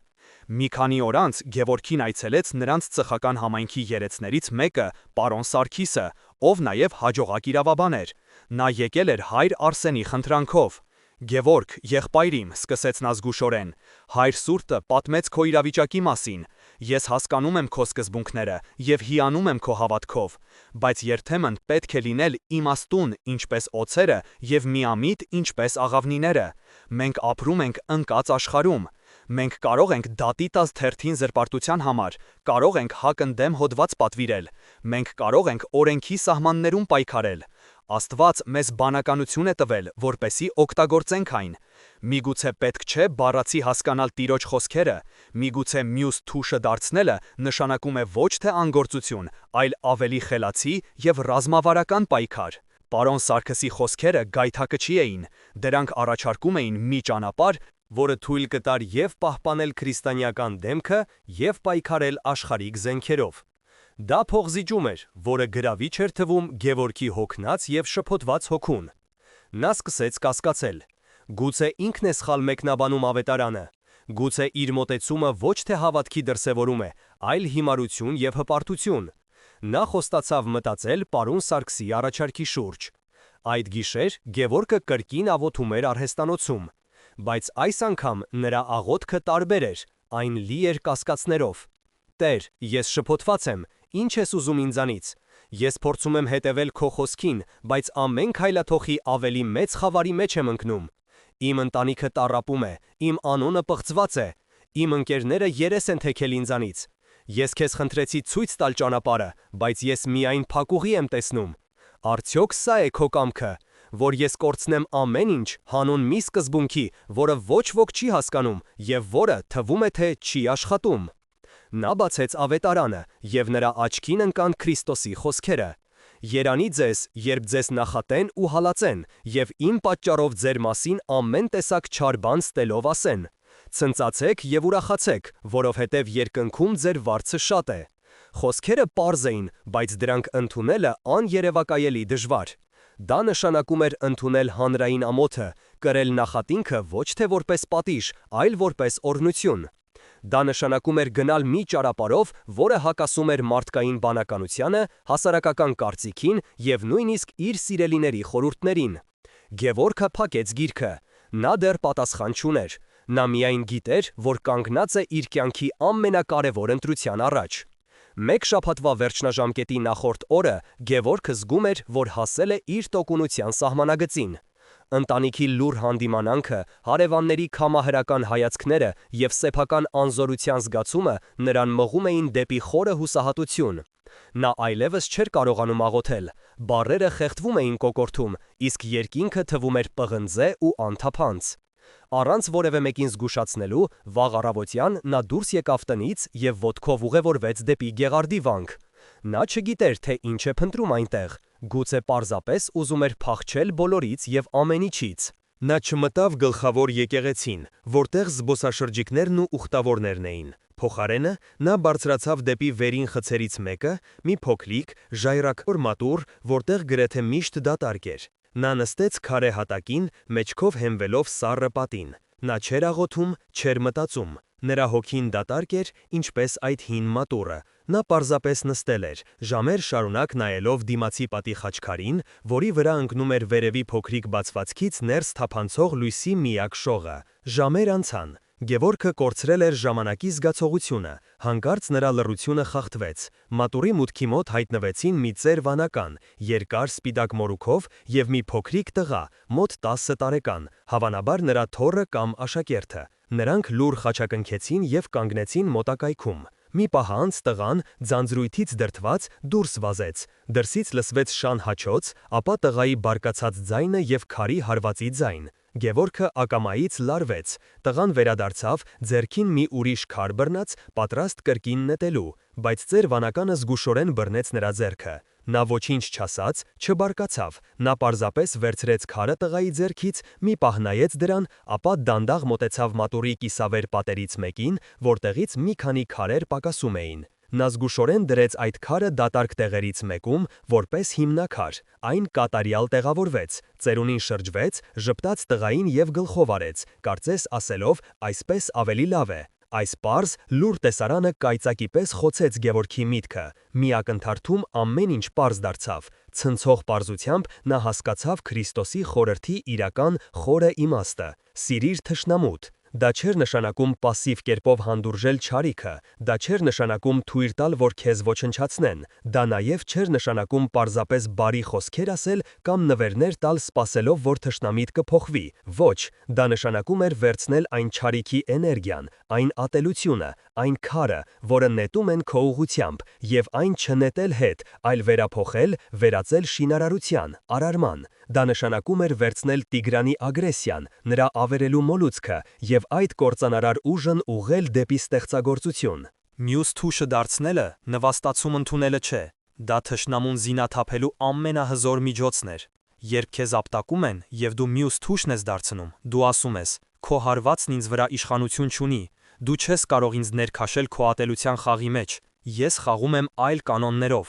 Մի քանի օր անց Գևորգին այցելեց նրանց ծխական համայնքի երեցներից մեկը, պարոն Սարգիսը, ով նաև հաջողակ իրավաբան էր։ Նա եկել էր հայր Արսենի խնդրանքով։ Գևորգ, եղբայրիմ, սկսեց նա զգուշորեն, հայր Սուրտը պատմեց քո իրավիճակի մասին։ Ես հասկանում եմ քո սկզբունքները եւ հիանում եմ քո հավատքով, բայց երբեմն պետք է լինել իմաստուն, ինչպես օձերը, եւ միամիտ, ինչպես աղավնիները։ Մենք ապրում ենք ընկած աշխարհում։ Մենք կարող ենք դատի տալ թերթին զրպարտության համար, կարող ենք հակընդդեմ հոդված պատվիրել, մենք կարող ենք օրենքի սահմաններում պայքարել։ Աստված մեզ բանականություն է տվել, որպեսզի օգտագործենք այն։ Միգուցե պետք չէ բառացի հասկանալ Տիրոջ խոսքերը, միգուցե մյուս թուշը դարձնելը նշանակում է ոչ թե անգործություն, այլ ավելի խելացի եւ ռազմավարական պայքար։ Պարոն Սարգսի խոսքերը գայթակղիչ էին, դրանք առաջարկում էին մի ճանապարհ, որը թույլ կտար եւ պահպանել քրիստոնեական դեմքը եւ պայքարել աշխարհիկ զենքերով։ Դա փողզիջում էր, որը գրավիչ էր թվում Գևորգի հոգնած եւ շփոթված հոգուն։ Նա սկսեց կասկածել. գուցե ինքն է սխալ մեկնաբանում ավետարանը, գուցե իր մոտեցումը ոչ թե հավատքի դրսևորում է, այլ հիմարություն եւ հպարտություն։ Նա խոստացավ մտածել պարոն Սարգսի առաջարկի շուրջ։ Այդ գիշեր Գևորգը կրկին աղոթում էր արհեստանոցում, բայց այս անգամ նրա աղոթքը տարբեր էր, այն լի էր կասկածներով։ Տեր, ես շփոթված եմ, ինչ ես ուզում ինձանից։ Ես փորձում եմ հետևել քո խոսքին, բայց ամեն քայլաթոխի ավելի մեծ խավարի մեջ եմ ընկնում։ Իմ ընտանիքը տառապում է, իմ անունը պղծված է, իմ ընկերները երես են թեքել ինձանից։ Ես քեզ խնդրեցի ցույց տալ ճանապարհը, բայց ես միայն փակուղի եմ տեսնում։ Արդյոք սա է քո կամքը, որ ես կորցնեմ ամեն ինչ հանուն մի սկզբունքի, որը ոչ ոք չի հասկանում եւ որը թվում է թե չի աշխատում։ Նա բացեց ավետարանը եւ նրա աչքին ընկան Քրիստոսի խոսքերը. Երանի ձեզ, երբ ձեզ նախատեն ու հալածեն, եւ իմ պատճառով ձեր մասին ամեն տեսակ չար բան ստելով ասեն։ Ցնծացեք եւ ուրախացեք, որովհետեւ երկնքում ձեր վարձը շատ է։ Խոսքերը պարզ էին, բայց դրանք ընդունելը աներևակայելի դժվար։ Դա նշանակում էր ընդունել հանրային ամոթը, կրել նախատինքը ոչ թե որպես պատիժ, այլ որպես օրհնություն։ Դա նշանակում էր գնալ մի ճանապարհով, որը հակասում էր մարդկային բանականությանը, հասարակական կարծիքին եւ նույնիսկ իր սիրելիների խորհուրդներին։ Գևորգը փակեց գիրքը։ Նա դեռ պատասխան չուներ։ Նա միայն գիտեր, որ կանգնած է իր կյանքի ամենակարևոր ընտրության առաջ։ Մեկ շաբաթվա վերջնաժամկետի նախորդ օրը Գևորգը զգում էր, որ հասել է իր տոկունության սահմանագծին։ Ընտանիքի լուր հանդիմանանքը, հարևանների քամահրական հայացքները եւ սեփական անզորության զգացումը նրան մղում էին դեպի խորը հուսահատություն։ Նա այլևս չէր կարողանում աղոթել, բառերը խեղդվում էին կոկորդում, իսկ երկինքը թվում էր պղնձե ու անթափանց։ Առանց որևէ մեկին զգուշացնելու, վաղ առավոտյան նա դուրս եկավ տնից եւ ոտքով ուղևորվեց դեպի Գեղարդի վանք։ Նա չգիտեր, թե ինչ է փնտրում այնտեղ, գուցե պարզապես ուզում էր փախչել բոլորից եւ ամեն ինչից։ Նա չմտավ գլխավոր եկեղեցին, որտեղ զբոսաշրջիկներն ու ուխտավորներն էին։ Փոխարենը նա բարձրացավ դեպի վերին խցերից մեկը, մի փոքրիկ, ժայռակոր մատուռ, որտեղ գրեթե միշտ դատարկ էր։ Նա նստեց քարե հատակին, մեջքով հենվելով սառը պատին։ Նա չէր աղոթում, չէր մտածում։ Նրա հոգին դատարկ էր, ինչպես այդ հին մատուռը։ Նա պարզապես նստել էր, ժամեր շարունակ նայելով դիմացի պատի խաչքարին, որի վրա ընկնում էր վերևի փոքրիկ բացվածքից ներս թափանցող լույսի միակ շողը։ Ժամեր անցան։ Գևորգը կորցրել էր ժամանակի զգացողությունը, հանկարծ նրա լռությունը խախտվեց։ Մատուռի մուտքի մոտ հայտնվեցին մի ծեր վանական, երկար սպիտակ մորուքով եւ մի փոքրիկ տղա, մոտ 10 տարեկան, հավանաբար նրա թոռը կամ աշակերտը։ Նրանք լուռ խաչակնքեցին եւ կանգնեցին մոտակայքում։ Մի պահ անց տղան, ձանձրույթից դրդված, դուրս վազեց։ Դրսից լսվեց շան հաչոց, ապա տղայի բարկացած ձայնը եւ քարի հարվածի ձայն։ Գևորգը ակամայից լարվեց։ Տղան վերադարձավ, ձեռքին մի ուրիշ քար բռնած, պատրաստ կրկին նետելու, բայց ծեր վանականը զգուշորեն բռնեց նրա ձեռքը։ Նա ոչինչ չասաց, չբարկացավ։ Նա պարզապես վերցրեց քարը տղայի ձեռքից, մի պահ նայեց դրան, ապա դանդաղ մոտեցավ մատուռի կիսավեր պատերից մեկին, որտեղից մի քանի քարեր պակասում էին։ Նա զգուշորեն դրեց այդ քարը դատարկ տեղերից մեկում, որպես հիմնաքար։ Այն կատարյալ տեղավորվեց, ծերունին շրջվեց, ժպտաց տղային եւ գլխով արեց, կարծես ասելով, այսպես ավելի լավ է։ Այս պարզ, լուր տեսարանը կայծակի պես խոցեց Գևորգի միտքը։ Մի ակնթարթում ամեն ինչ պարզ դարձավ։ Ցնցող պարզությամբ նա հասկացավ Քրիստոսի խորհրդի իրական խորը իմաստը։ Սիրիր թշնամուդ։ Դա չէր նշանակում պասիվ կերպով հանդուրժել չարիքը, դա չէր նշանակում թույլ տալ, որ քեզ ոչնչացնեն, դա նաև չէր նշանակում պարզապես բարի խոսքեր ասել կամ նվերներ տալ սպասելով, որ թշնամիտ կփոխվի։ Ոչ, դա նշանակում էր վերցնել այն չարիքի էներգիան, այն ատելությունը, այն քարը, որը նետում են քո ուղությամբ, եւ այն չնետել հետ, այլ վերափոխել, վերածել շինարարության, արարման։ Դա նշանակում էր վերցնել Տիգրանի ագրեսիան, նրա ավերելու մոլուցքը եւ այդ կործանարար ուժն ուղղել դեպի ստեղծագործություն։ Մյուս թուշը դարձնելը նվաստացում ընդունելը չէ, դա թշնամուն զինաթափելու ամենահզոր միջոցն էր։ Երբ քեզ ապտակում են եւ դու մյուս թուշն ես դարձնում, դու ասում ես. «Քո հարվածն ինձ վրա իշխանություն չունի, դու չես կարող ինձ ներքաշել քո ատելության խաղի մեջ, ես խաղում եմ այլ կանոններով»։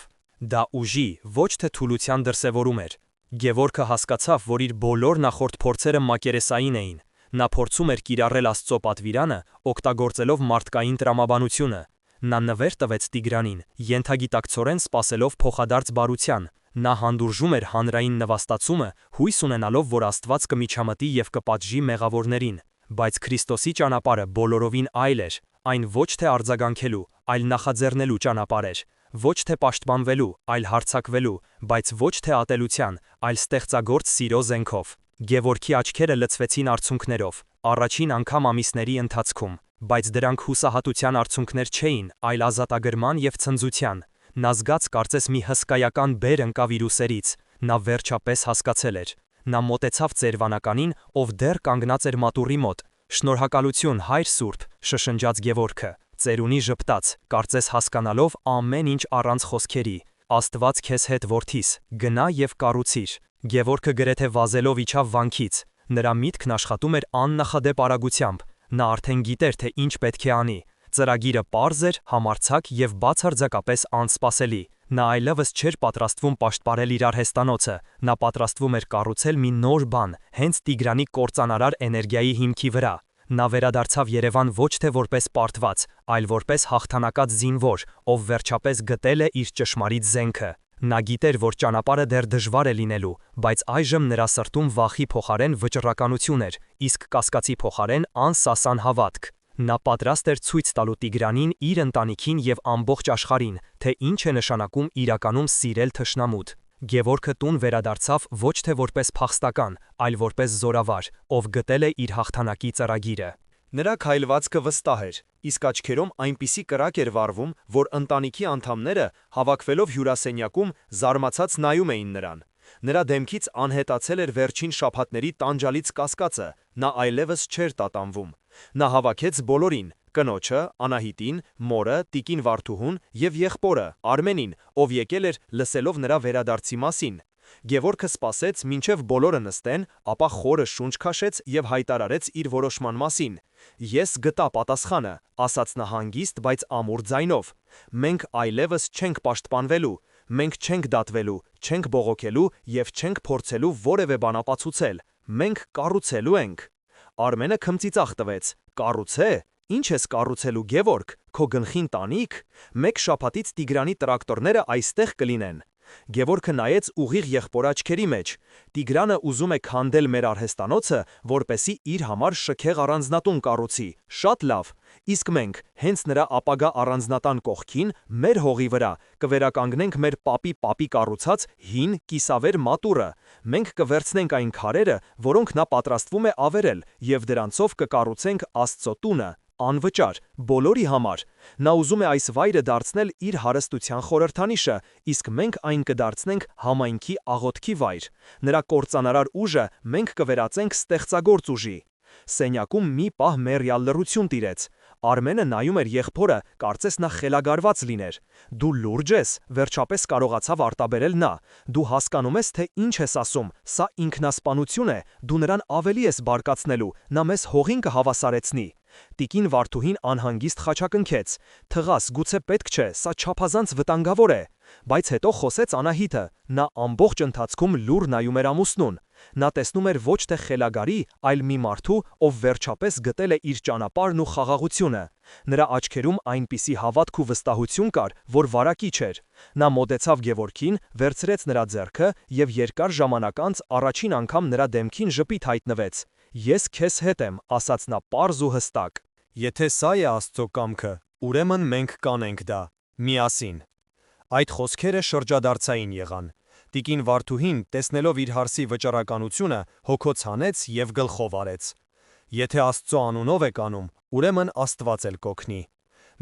Դա ուժի, ոչ թե թուլության դրսևորում էր։ Գևորգը հասկացավ, որ իր բոլոր նախորդ փորձերը մակերեսային էին։ Նա փորձում էր կիրառել Աստծո պատվիրանը, օգտագործելով մարդկային տրամաբանությունը։ Նա նվեր տվեց Տիգրանին, ենթագիտակցորեն սպասելով փոխադարձ բարության։ Նա հանդուրժում էր հանրային նվաստացումը, հույս ունենալով, որ Աստված կմիջամտի եւ կպատժի մեղավորներին։ Բայց Քրիստոսի ճանապարհը բոլորովին այլ էր։ Այն ոչ թե արձագանքելու, այլ նախաձեռնելու ճանապարհ էր։ Ոչ թե պաշտպանվելու, այլ հարձակվելու, բայց ոչ թե ատելության, այլ ստեղծագործ սիրո զենքով։ Գևորգի աչքերը լցվեցին արցունքներով, առաջին անգամ ամիսների ընթացքում, բայց դրանք հուսահատության արցունքներ չէին, այլ ազատագրման եւ ցնծության։ Նա զգաց կարծես մի հսկայական բեր ընկավ իր ուսերից։ Նա վերջապես հասկացել էր։ Նա մոտեցավ ծերվանականին, ով դեռ կանգնած էր մատուռի մոտ։ «Շնորհակալություն, Հայր Սուրբ», շշնջաց Գևորգը։ Ծերունի ժպտաց, կարծես հասկանալով ամեն ինչ առանց խոսքերի։ «Աստված քեզ հետ որդիս, գնա եւ կառուցիր»։ Գևորգը գրեթե վազելով իջավ վանքից։ Նրա միտքն աշխատում էր աննախադեպ արագությամբ։ Նա արդեն գիտեր, թե ինչ պետք է անի։ Ծրագիրը պարզ էր, համարձակ եւ բացարձակապես անսպասելի։ Նա այլևս չէր պատրաստվում պաշտպարել իր արհեստանոցը, նա պատրաստվում էր կառուցել մի նոր բան, հենց Տիգրանի կործանարար էներգիայի հիմքի վրա։ Նա վերադարձավ Երևան ոչ թե որպես պարտված, այլ որպես հաղթանակած զինվոր, ով վերջապես գտել է իր ճշմարիտ զենքը։ Նա գիտեր, որ ճանապարհը դեռ դժվար է լինելու, բայց այժմ նրա սրտում վախի փոխարեն վճռականություն էր, իսկ կասկածի փոխարեն անսասան հավատք։ Նա պատրաստ էր ցույց տալու Տիգրանին, իր ընտանիքին եւ ամբողջ աշխարհին, թե ինչ է նշանակում իրականում սիրել թշնամուդ։ Գևորգը տուն վերադարձավ ոչ թե որպես փախստական, այլ որպես զորավար, ով գտել է իր հաղթանակի ծրագիրը։ Նրա քայլվածքը վստահ էր, իսկ աչքերում այնպիսի կրակ էր վառվում, որ ընտանիքի անդամները, հավաքվելով հյուրասենյակում, զարմացած նայում էին նրան։ Նրա դեմքից անհետացել էր վերջին շաբաթների տանջալից կասկածը, նա այլևս չէր տատանվում։ Նա հավաքեց բոլորին՝ կնոջը, Անահիտին, մորը, տիկին Վարդուհուն եւ եղբորը Արմենին, ով եկել էր լսելով նրա վերադարձի մասին։ Գևորգը սպասեց, մինչև բոլորը նստեն, ապա խորը շունչ քաշեց եւ հայտարարեց իր որոշման մասին։ «Ես գտա պատասխանը», ասաց նա հանգիստ, բայց ամուր ձայնով։ «Մենք այլևս չենք պաշտպանվելու, մենք չենք դատվելու, չենք բողոքելու եւ չենք փորձելու որևէ բան ապացուցել։ Մենք կառուցելու ենք»։ Արմենը քմծիծաղ տվեց։ «Կառուցե՞։ Ինչ ես կառուցելու, Գևորգ, քո գլխին տանիք։ Մեկ շաբաթից Տիգրանի տրակտորները այստեղ կլինեն»։ Գևորգը նայեց ուղիղ եղբոր աչքերի մեջ։ Տիգրանը ուզում է քանդել մեր արհեստանոցը, որպեսզի իր համար շքեղ առանձնատուն կառուցի։ Շատ լավ։ Իսկ մենք, հենց նրա ապագա առանձնատան կողքին, մեր հողի վրա, կվերականգնենք մեր պապի կառուցած հին կիսավեր մատուռը։ Մենք կվերցնենք այն քարերը, որոնք նա պատրաստվում է ավերել, եւ դրանցով կկառուցենք Աստծո տունը։ Անվճար, բոլորի համար։ Նա ուզում է այս վայրը դարձնել իր հարստության խորհրդանիշը, իսկ մենք այն կդարձնենք համայնքի աղոթքի վայր։ Նրա կործանարար ուժը մենք կվերածենք ստեղծագործ ուժի։ Սենյակում մի պահ մեռյալ լռություն տիրեց։ Արմենը նայում էր եղբորը, կարծես նա խելագարված լիներ։ «Դու լուրջ ես», վերջապես կարողացավ արտաբերել նա։ «Դու հասկանում ես, թե ինչ ես ասում, սա ինքնասպանություն է, դու նրան ավելի ես բարկացնելու, նա մեզ հողին կհավասարեցնի»։ Տիկին Վարդուհին անհանգիստ խաչակնքեց։ «Թղաս, գուցե պետք չէ, սա չափազանց վտանգավոր է»։ Բայց հետո խոսեց Անահիտը։ Նա ամբողջ ընթացքում լուռ նայում էր ամուսնուն։ Նա տեսնում էր ոչ թե խելագարի, այլ մի մարդու, ով վերջապես գտել է իր ճանապարհն ու խաղաղությունը։ Նրա աչքերում այնպիսի հավատք ու վստահություն կար, որ վարակիչ էր։ Նա մոտեցավ Գևորգին, վերցրեց նրա ձեռքը եւ երկար ժամանակ անց առաջին անգամ նրա դեմքին ժպիտ հայտնվեց։ «Ես քեզ հետ եմ», ասաց նա պարզ ու հստակ։ Եթե սա է Աստծո կամքը, ուրեմն մենք կանենք դա, միասին։ Այդ խոսքերը շրջադարձային եղան։ Տիկին Վարդուհին, տեսնելով իր հարսի վճռականությունը, հոգոց հանեց եւ գլխով արեց։ Եթե Աստծո անունով եք անում, ուրեմն Աստված էլ կօգնի։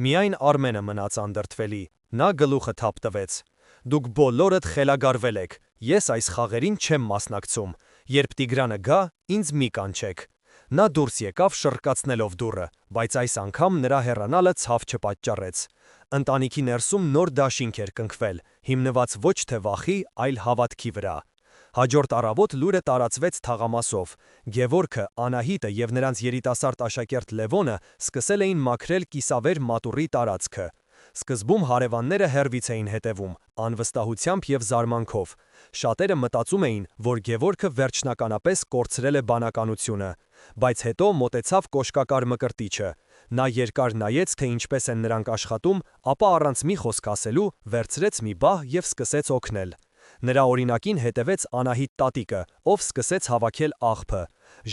Միայն Արմենը մնաց անդրդվելի։ Նա գլուխը թափ տվեց։ Դուք բոլորդ խելագարվել եք։ Ես այս խաղերին չեմ մասնակցում։ Երբ Տիգրանը գա, ինձ մի կանչեք։ Նա դուրս եկավ շրկացնելով դուռը, բայց այս անգամ նրա հեռանալը ցավ չպատճառեց։ Ընտանիքի ներսում նոր դաշինք էր կնքվել, հիմնված ոչ թե վախի, այլ հավատքի վրա։ Հաջորդ առավոտ լուրը տարածվեց թաղամասով։ Գևորգը, Անահիտը եւ նրանց երիտասարդ աշակերտ Լևոնը սկսել էին մաքրել կիսավեր մատուռի տարածքը։ Սկզբում հարևանները հեռվից էին հետևում, անվստահությամբ եւ զարմանքով։ Շատերը մտածում էին, որ Գևորգը վերջնականապես կորցրել է բանականությունը, բայց հետո մոտեցավ կոշկակար մկրտիչը։ Նա երկար նայեց, թե ինչպես են նրանք աշխատում, ապա առանց մի խոսք ասելու, վերցրեց մի բահ եւ սկսեց օգնել։ Նրա օրինակին հետևեց Անահիտ տատիկը, ով սկսեց հավաքել աղբը։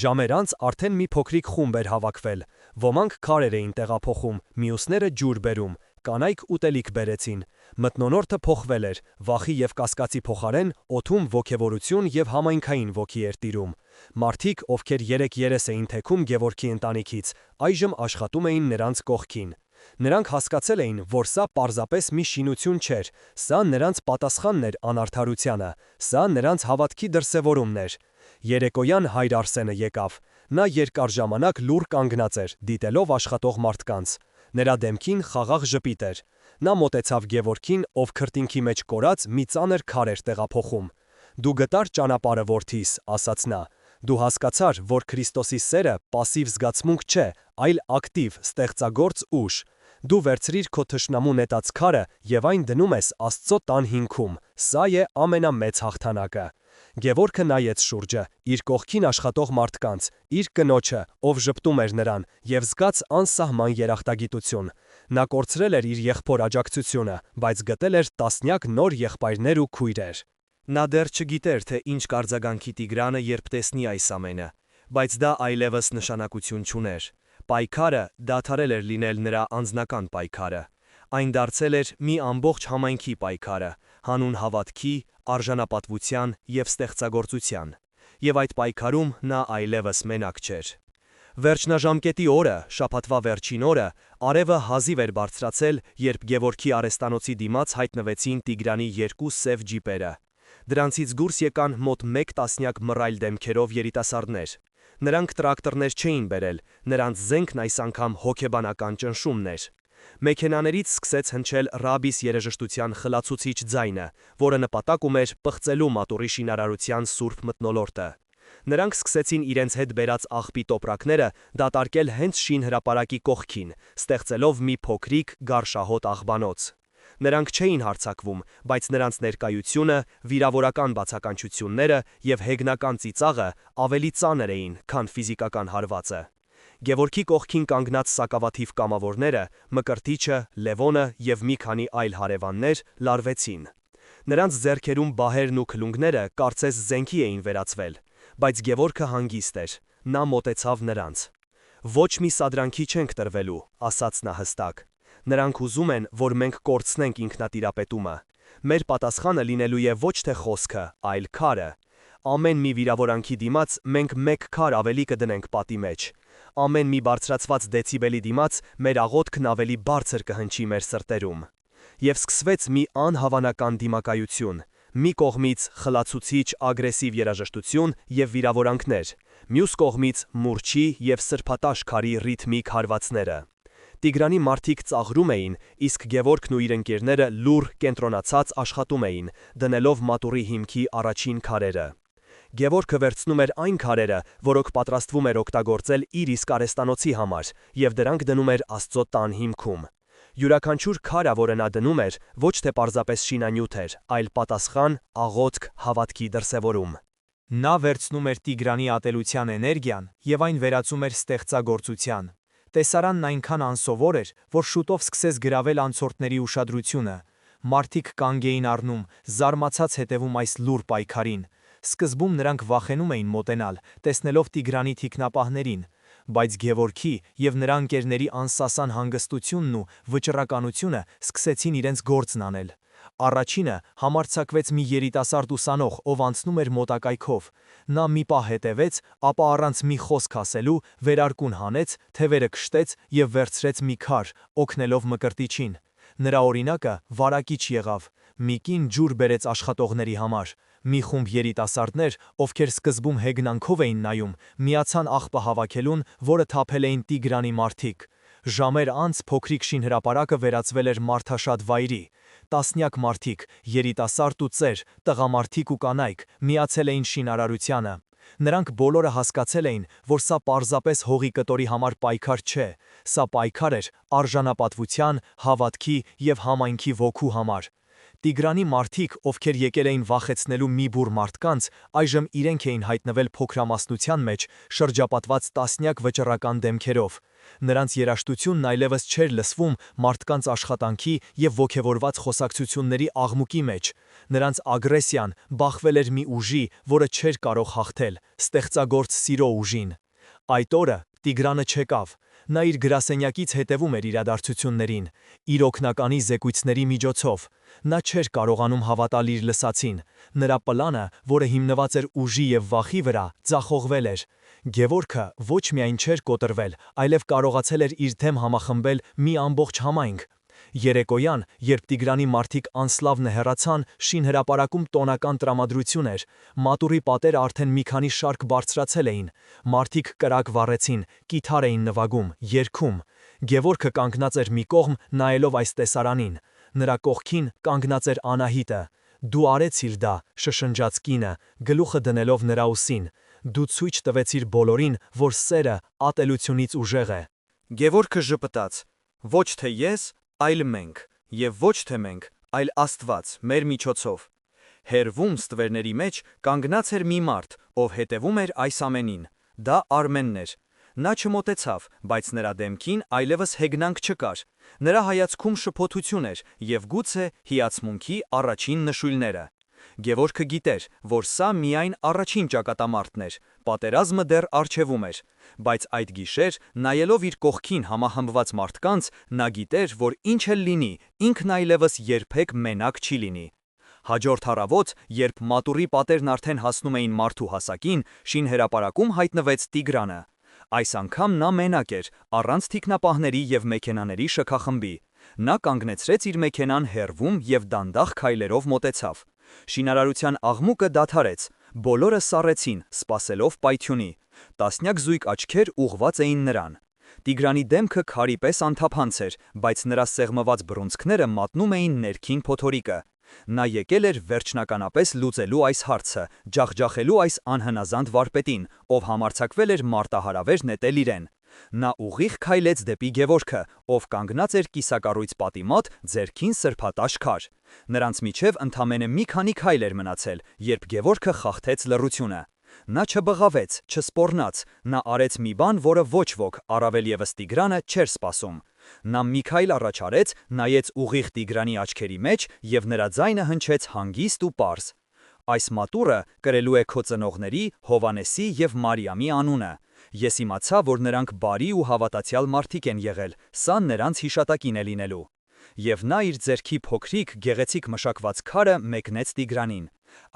Ժամեր անց արդեն մի փոքրիկ խումբ էր հավաքվել։ Ոմանք քարեր էին տեղափոխում, մյուսները ջուր բերում, կանայք ուտելիք բերեցին։ Մթնոլորտը փոխվել էր, վախի եւ կասկածի փոխարեն օդում ոգևորություն եւ համայնքային ոգի էր տիրում։ Մարդիկ, ովքեր երեք երես էին թեքում Գևորգի ընտանիքից, այժմ աշխատում էին նրանց կողքին։ Նրանք հասկացել էին, որ սա պարզապես մի շինություն չէր, սա նրանց պատասխանն էր անարդարությանը, սա նրանց հավատքի դրսևորումն էր։ Երեկոյան հայր Արսենը եկավ։ Նա երկար ժամանակ լուռ կանգնած էր, դիտելով աշխատող մարդկանց։ Նրա դեմքին խաղաղ ժպիտ էր։ Նա մոտեցավ Գևորգին, ով քրտինքի մեջ կորած մի ծանր քար էր տեղափոխում։ «Դու գտար ճանապարհը, որդիս», ասաց նա։ Դու հասկացար, որ Քրիստոսի սերը пассив զգացմունք չէ, այլ ակտիվ, ստեղծագործ ուժ։ Դու վերցրիր քո թշնամու նետած քարը եւ այն դնում ես Աստծո տան հիմքում։ Սա է ամենամեծ հաղթանակը։ Գևորգը նայեց շուրջը, իր կողքին աշխատող մարդկանց, իր կնոջը, ով ժպտում էր նրան, եւ զգաց անսահման երախտագիտություն։ Նա կորցրել էր իր եղբոր աջակցությունը, բայց գտել էր տասնյակ նոր եղբայրներ ու քույրեր։ Նա դեռ չգիտեր, թե ինչ կարձագանքի Տիգրանը, երբ տեսնի այս ամենը, բայց դա այլևս նշանակություն չուներ։ Պայքարը դադարել էր լինել նրա անձնական պայքարը։ Այն դարձել էր մի ամբողջ համայնքի պայքարը, հանուն հավատքի, արժանապատվության եւ ստեղծագործության։ Եվ այդ պայքարում նա այլևս մենակ չէր։ Վերջնաժամկետի օրը, շաբաթվա վերջին օրը, արևը հազիվ էր բարձրացել, երբ Գևորգի արհեստանոցի դիմաց հայտնվեցին Տիգրանի երկու սև ջիպերը։ Դրանցից դուրս եկան մոտ 1 տասնյակ մռայլ դեմքերով երիտասարդներ։ Նրանք տրակտորներ չէին բերել, նրանց զենքն այս անգամ հոգեբանական ճնշումն էր։ Մեքենաներից սկսեց հնչել ռաբիս երաժշտության խլացուցիչ ձայնը, որը նպատակ ուներ պղծելու մատուռի շինարարության սուրբ մթնոլորտը։ Նրանք սկսեցին իրենց հետ բերած աղբի տոպրակները դատարկել հենց շինհրապարակի կողքին, ստեղծելով մի փոքրիկ գարշահոտ աղբանոց։ Նրանք չէին հարձակվում, բայց նրանց ներկայությունը, վիրավորական բացականչությունները եւ հեգնական ծիծաղը ավելի ծանր էին, քան ֆիզիկական հարվածը։ Գևորգի կողքին կանգնած սակավաթիվ կամավորները, Մկրտիչը, Լևոնը եւ մի քանի այլ հարևաններ լարվեցին։ Նրանց ձեռքերում բահերն ու քլունգները կարծես զենքի էին վերածվել, բայց Գևորգը հանգիստ էր։ Նա մոտեցավ նրանց։ Ոչ մի սադրանքի չենք տրվելու, ասաց նա հստակ։ Նրանք ուզում են, որ մենք կորցնենք ինքնատիրապետումը։ Մեր պատասխանը լինելու է ոչ թե խոսքը, այլ քարը։ Ամեն մի վիրավորանքի դիմաց մենք մեկ քար ավելի կդնենք պատի մեջ։ Ամեն մի բարձրացված դեցիբելի դիմաց մեր աղոթքն ավելի բարձր կհնչի մեր սրտերում։ Եվ սկսվեց մի անհավանական դիմակայություն։ Մի կողմից խլացուցիչ ագրեսիվ երաժշտություն եւ վիրավորանքներ, մյուս կողմից մուրճի եւ սրբատաշ քարի ռիթմիկ հարվածները։ Տիգրանի մարդիկ ծաղրում էին, իսկ Գևորգն ու իր ընկերները լուր կենտրոնացած աշխատում էին, դնելով մատուռի հիմքի առաջին քարերը։ Գևորգը վերցնում էր այն քարերը, որոնք պատրաստվում էր օգտագործել իր իսկ արհեստանոցի համար, եւ դրանք դնում էր Աստծո տան հիմքում։ Յուրաքանչյուր քարը, որը նա դնում էր, ոչ թե պարզապես շինանյութ էր, այլ պատասխան, աղոթք, հավատքի դրսևորում։ Նա վերցնում էր Տիգրանի ատելության էներգիան եւ այն վերածում էր ստեղծագործության։ Տեսարանն այնքան անսովոր էր, որ շուտով սկսեց գրավել անցորդների ուշադրությունը։ Մարդիկ կանգ էին առնում, զարմացած հետևում այս լուր պայքարին։ Սկզբում նրանք վախենում էին մոտենալ, տեսնելով Տիգրանի թիկնապահներին, բայց Գևորգի եւ նրա ընկերների անսասան հանգստությունն ու վճռականությունը սկսեցին իրենց գործն անել։ Առաջինը համարձակվեց մի երիտասարդ ուսանող, ով անցնում էր մոտակայքով։ Նա մի պահ հետևեց, ապա առանց մի խոսք ասելու վերարկուն հանեց, թևերը քշտեց եւ վերցրեց մի քար, օգնելով Մկրտիչին։ Նրա օրինակը վարակիչ եղավ։ Մի կին ջուր բերեց աշխատողների համար։ Մի խումբ երիտասարդներ, ովքեր սկզբում հեգնանքով էին նայում, միացան աղբը հավաքելուն, որը թափել էին Տիգրանի մարդիկ։ Ժամեր անց փոքրիկ շինհրապարակը վերածվել էր մարդաշատ վայրի։ Տասնյակ մարդիկ, երիտասարդ ու ծեր, տղամարդիկ ու կանայք միացել էին շինարարությանը։ Նրանք բոլորը հասկացել էին, որ սա պարզապես հողի կտորի համար պայքար չէ, սա պայքար էր արժանապատվության, հավատքի եւ համայնքի ոգու համար։ Տիգրանի մարդիկ, ովքեր եկել էին վախեցնելու մի բուռ մարդկանց, այժմ իրենք էին հայտնվել փոքրամասնության մեջ, շրջապատված տասնյակ վճռական դեմքերով։ Նրանց երաժշտությունն այլևս չէր լսվում մարդկանց աշխատանքի եւ ոգևորված խոսակցությունների աղմուկի մեջ։ Նրանց ագրեսիան բախվել էր մի ուժի, որը չէր կարող հաղթել, ստեղծագործ սիրո ուժին։ Այդ օրը Տիգրանը չեկավ։ Նա իր գրասենյակից հետևում էր իրադարձություններին, իր օգնականի զեկույցների միջոցով։ Նա չէր կարողանում հավատալ իր լսածին։ Նրա պլանը, որը հիմնված էր ուժի եւ վախի վրա, ձախողվել էր։ Գևորգը ոչ միայն չէր կոտրվել, այլև կարողացել էր իր դեմ համախմբել մի ամբողջ համայնք։ Երեկոյան, երբ Տիգրանի մարդիկ անսլավնը հեռացան, շինհրապարակում տոնական տրամադրություն էր։ Մատուռի պատերը արդեն մի քանի շարք բարձրացել էին։ Մարդիկ կրակ վառեցին, կիթառ էին նվագում, երգում։ Գևորգը կանգնած էր մի կողմ, նայելով այս տեսարանին։ Նրա կողքին կանգնած էր Անահիտը։ «Դու արեցիր դա», շշնջաց կինը, գլուխը դնելով նրա ուսին։ Դու ցույց տվեցիր բոլորին, որ սերը ատելությունից ուժեղ է։ Գևորգը ժպտաց. «Ոչ թե ես, այլ մենք, եւ ոչ թե մենք, այլ Աստված մեր միջոցով»։ Հերվում ստվերների մեջ կանգնած էր մի մարդ, ով հետևում էր այս ամենին։ Դա Արմենն էր։ Նա չմոտեցավ, բայց նրա դեմքին այլևս հեգնանք չկար։ Նրա հայացքում շփոթություն էր եւ գուցե հիացմունքի առաջին նշույլները։ Գևորգը գիտեր, որ սա միայն առաջին ճակատամարտն էր, պատերազմը դեռ առջևում էր, բայց այդ գիշեր, նայելով իր կողքին համահմբված մարդկանց, նա գիտեր, որ ինչ էլ լինի, ինքն այլևս երբեք մենակ չի լինի։ Հաջորդ առավոտ, երբ մատուռի պատերն արդեն հասնում էին մարդու հասակին, շինհրապարակում հայտնվեց Տիգրանը։ Այս անգամ նա մենակ էր, առանց թիկնապահների եւ մեքենաների շքախմբի։ Նա կանգնեցրեց իր մեքենան հեռվում եւ դանդաղ քայլերով մոտեցավ։ Շինարարության աղմուկը դադարեց, բոլորը սառեցին, սպասելով պայթյունի։ Տասնյակ զույգ աչքեր ուղղված էին նրան։ Տիգրանի դեմքը քարի պես անթափանց էր, բայց նրա սեղմված բռունցքները մատնում էին ներքին փոթորիկը։ Նա եկել էր վերջնականապես լուծելու այս հարցը, ջախջախելու այս անհնազանդ վարպետին, ով համարձակվել էր մարտահրավեր նետել իրեն։ Նա ուղիղ քայլեց դեպի Գևորգը, ով կանգնած էր կիսակառույց պատի մոտ, ձեռքին սրբատաշ քար։ Նրանց միջև ընդամենը մի քանի քայլ էր մնացել, երբ Գևորգը խախտեց լռությունը։ Նա չբղավեց, չսպառնաց, նա արեց մի բան, որը ոչ ոք, առավել ևս Տիգրանը, չէր սպասում։ Նա մի քայլ առաջ արեց, նայեց ուղիղ Տիգրանի աչքերի մեջ եւ նրա ձայնը հնչեց հանգիստ ու պարզ. «Այս մատուռը կրելու է քո ծնողների, Հովանեսի եւ Մարիամի անունը։ Ես իմացա, որ նրանք բարի ու հավատացյալ մարդիկ են եղել, սա նրանց հիշատակին է լինելու»։ Եվ նա իր ձեռքի փոքրիկ, գեղեցիկ մշակված քարը մեկնեց Տիգրանին։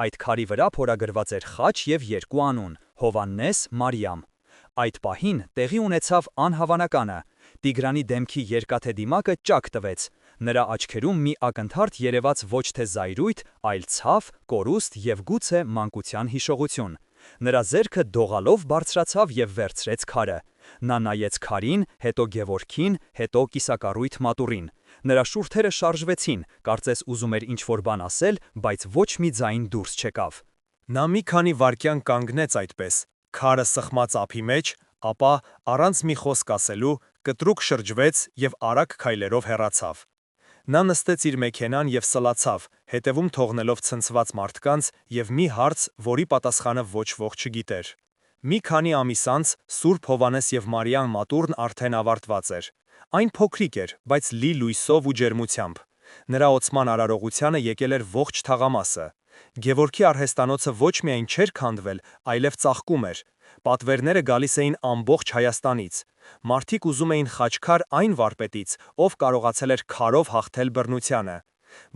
Այդ քարի վրա փորագրված էր խաչ եւ երկու անուն՝ Հովանես, Մարիամ։ Այդ պահին տեղի ունեցավ անհավանականը։ Տիգրանի դեմքի երկաթե դիմակը ճաք տվեց։ Նրա աչքերում մի ակնթարթ երևաց ոչ թե զայրույթ, այլ ցավ, կորուստ եւ գուցե մանկության հիշողություն։ Նրա ձեռքը դողալով բարձրացավ եւ վերցրեց քարը։ Նա նայեց քարին, հետո Գևորգին, հետո կիսակառույց մատուռին։ Նրա շուրթերը շարժվեցին, կարծես ուզում էր ինչ-որ բան ասել, բայց ոչ մի ձայն դուրս չեկավ։ Նա մի քանի վայրկյան կանգնեց այդպես, քարը սխմած ափի մեջ, ապա, առանց մի խոսք ասելու, կտրուկ շրջվեց եւ արագ քայլերով հեռացավ։ Նա նստեց իր մեքենան եւ սլացավ, հետևում թողնելով ցնցված մարդկանց եւ մի հարց, որի պատասխանը ոչ ոք չգիտեր։ Մի քանի ամիս անց Սուրբ Հովանես եւ Մարիամ մատուռն արդեն ավարտված էր։ Այն փոքրիկ էր, բայց լի լույսով ու ջերմությամբ։ Նրա ոցման արարողությանը եկել էր ողջ թաղամասը։ Գևորգի արհեստանոցը ոչ միայն չէր քանդվել, այլև ծաղկում էր։ Պատվերները գալիս էին ամբողջ Հայաստանից։ Մարդիկ ուզում էին խաչքար այն վարպետից, ով կարողացել էր քարով հաղթել բռնությանը։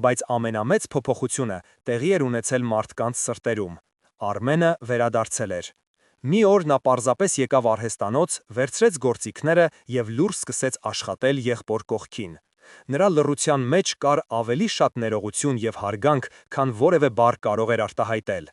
Բայց ամենամեծ փոփոխությունը տեղի էր ունեցել մարդկանց սրտերում։ Արմենը վերադարձել էր։ Մի օր նա պարզապես եկավ արհեստանոց, վերցրեց գործիքները եւ լուռ սկսեց աշխատել եղբոր կողքին։ Նրա լռության մեջ կար ավելի շատ ներողություն եւ հարգանք, քան որևէ բառ կարող էր արտահայտել։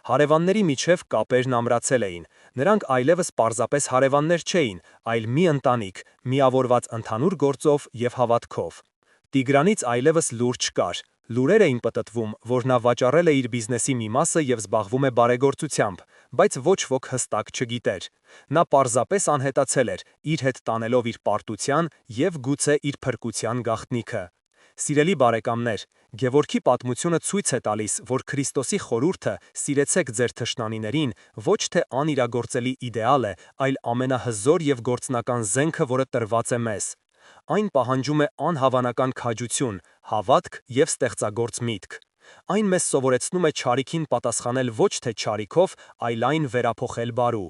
Հարևանների միջև կապերն ամրացել էին։ Նրանք այլևս պարզապես հարևաններ չէին, այլ մի ընտանիք, միավորված ընդհանուր գործով եւ հավատքով։ Տիգրանից այլևս լուր չկար։ Լուրեր էին պտտվում, որ նա վաճառել է իր բիզնեսի մի մասը եւ զբաղվում է բարեգործությամբ, բայց ոչ ոք հստակ չգիտեր։ Նա պարզապես անհետացել էր, իր հետ տանելով իր պարտության եւ գուցե իր փրկության գաղտնիքը։ Սիրելի բարեկամներ, Գևորգի պատմությունը ցույց է տալիս, որ Քրիստոսի խորհուրդը «Սիրեցեք ձեր թշնամիներին» ոչ թե անիրագործելի իդեալ է, այլ ամենահզոր եւ գործնական զենքը, որը տրված է մեզ։ Այն պահանջում է անհավանական քաջություն, հավատք եւ ստեղծագործ միտք։ Այն մեզ սովորեցնում է չարիքին պատասխանել ոչ թե չարիքով, այլ այն վերափոխել բարու։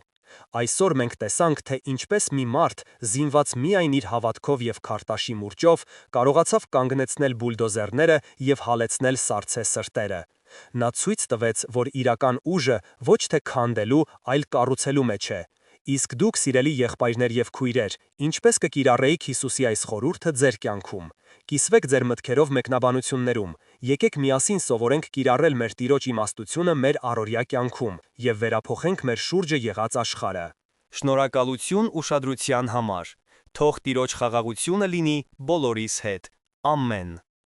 Այսօր մենք տեսանք, թե ինչպես մի մարդ, զինված միայն իր հավատքով եւ քարտաշի մուրճով, կարողացավ կանգնեցնել բուլդոզերները եւ հալեցնել սառցե սրտերը։ Նա ցույց տվեց, որ իրական ուժը ոչ թե քանդելու, այլ կառուցելու մեջ է։ Իսկ դուք, սիրելի եղբայրներ եւ քույրեր, ինչպես կկիրառեիք Հիսուսի այս խորհուրդը ձեր կյանքում։ Կիսվեք ձեր մտքերով մեկնաբանություններում։ Եկեք միասին սովորենք կիրառել մեր Տիրոջ իմաստությունը մեր առօրյա կյանքում եւ վերափոխենք մեր շուրջը եղած աշխարհը։ Շնորհակալություն ուշադրության համար։ Թող Տիրոջ խաղաղությունը լինի բոլորիս հետ։ Ամեն։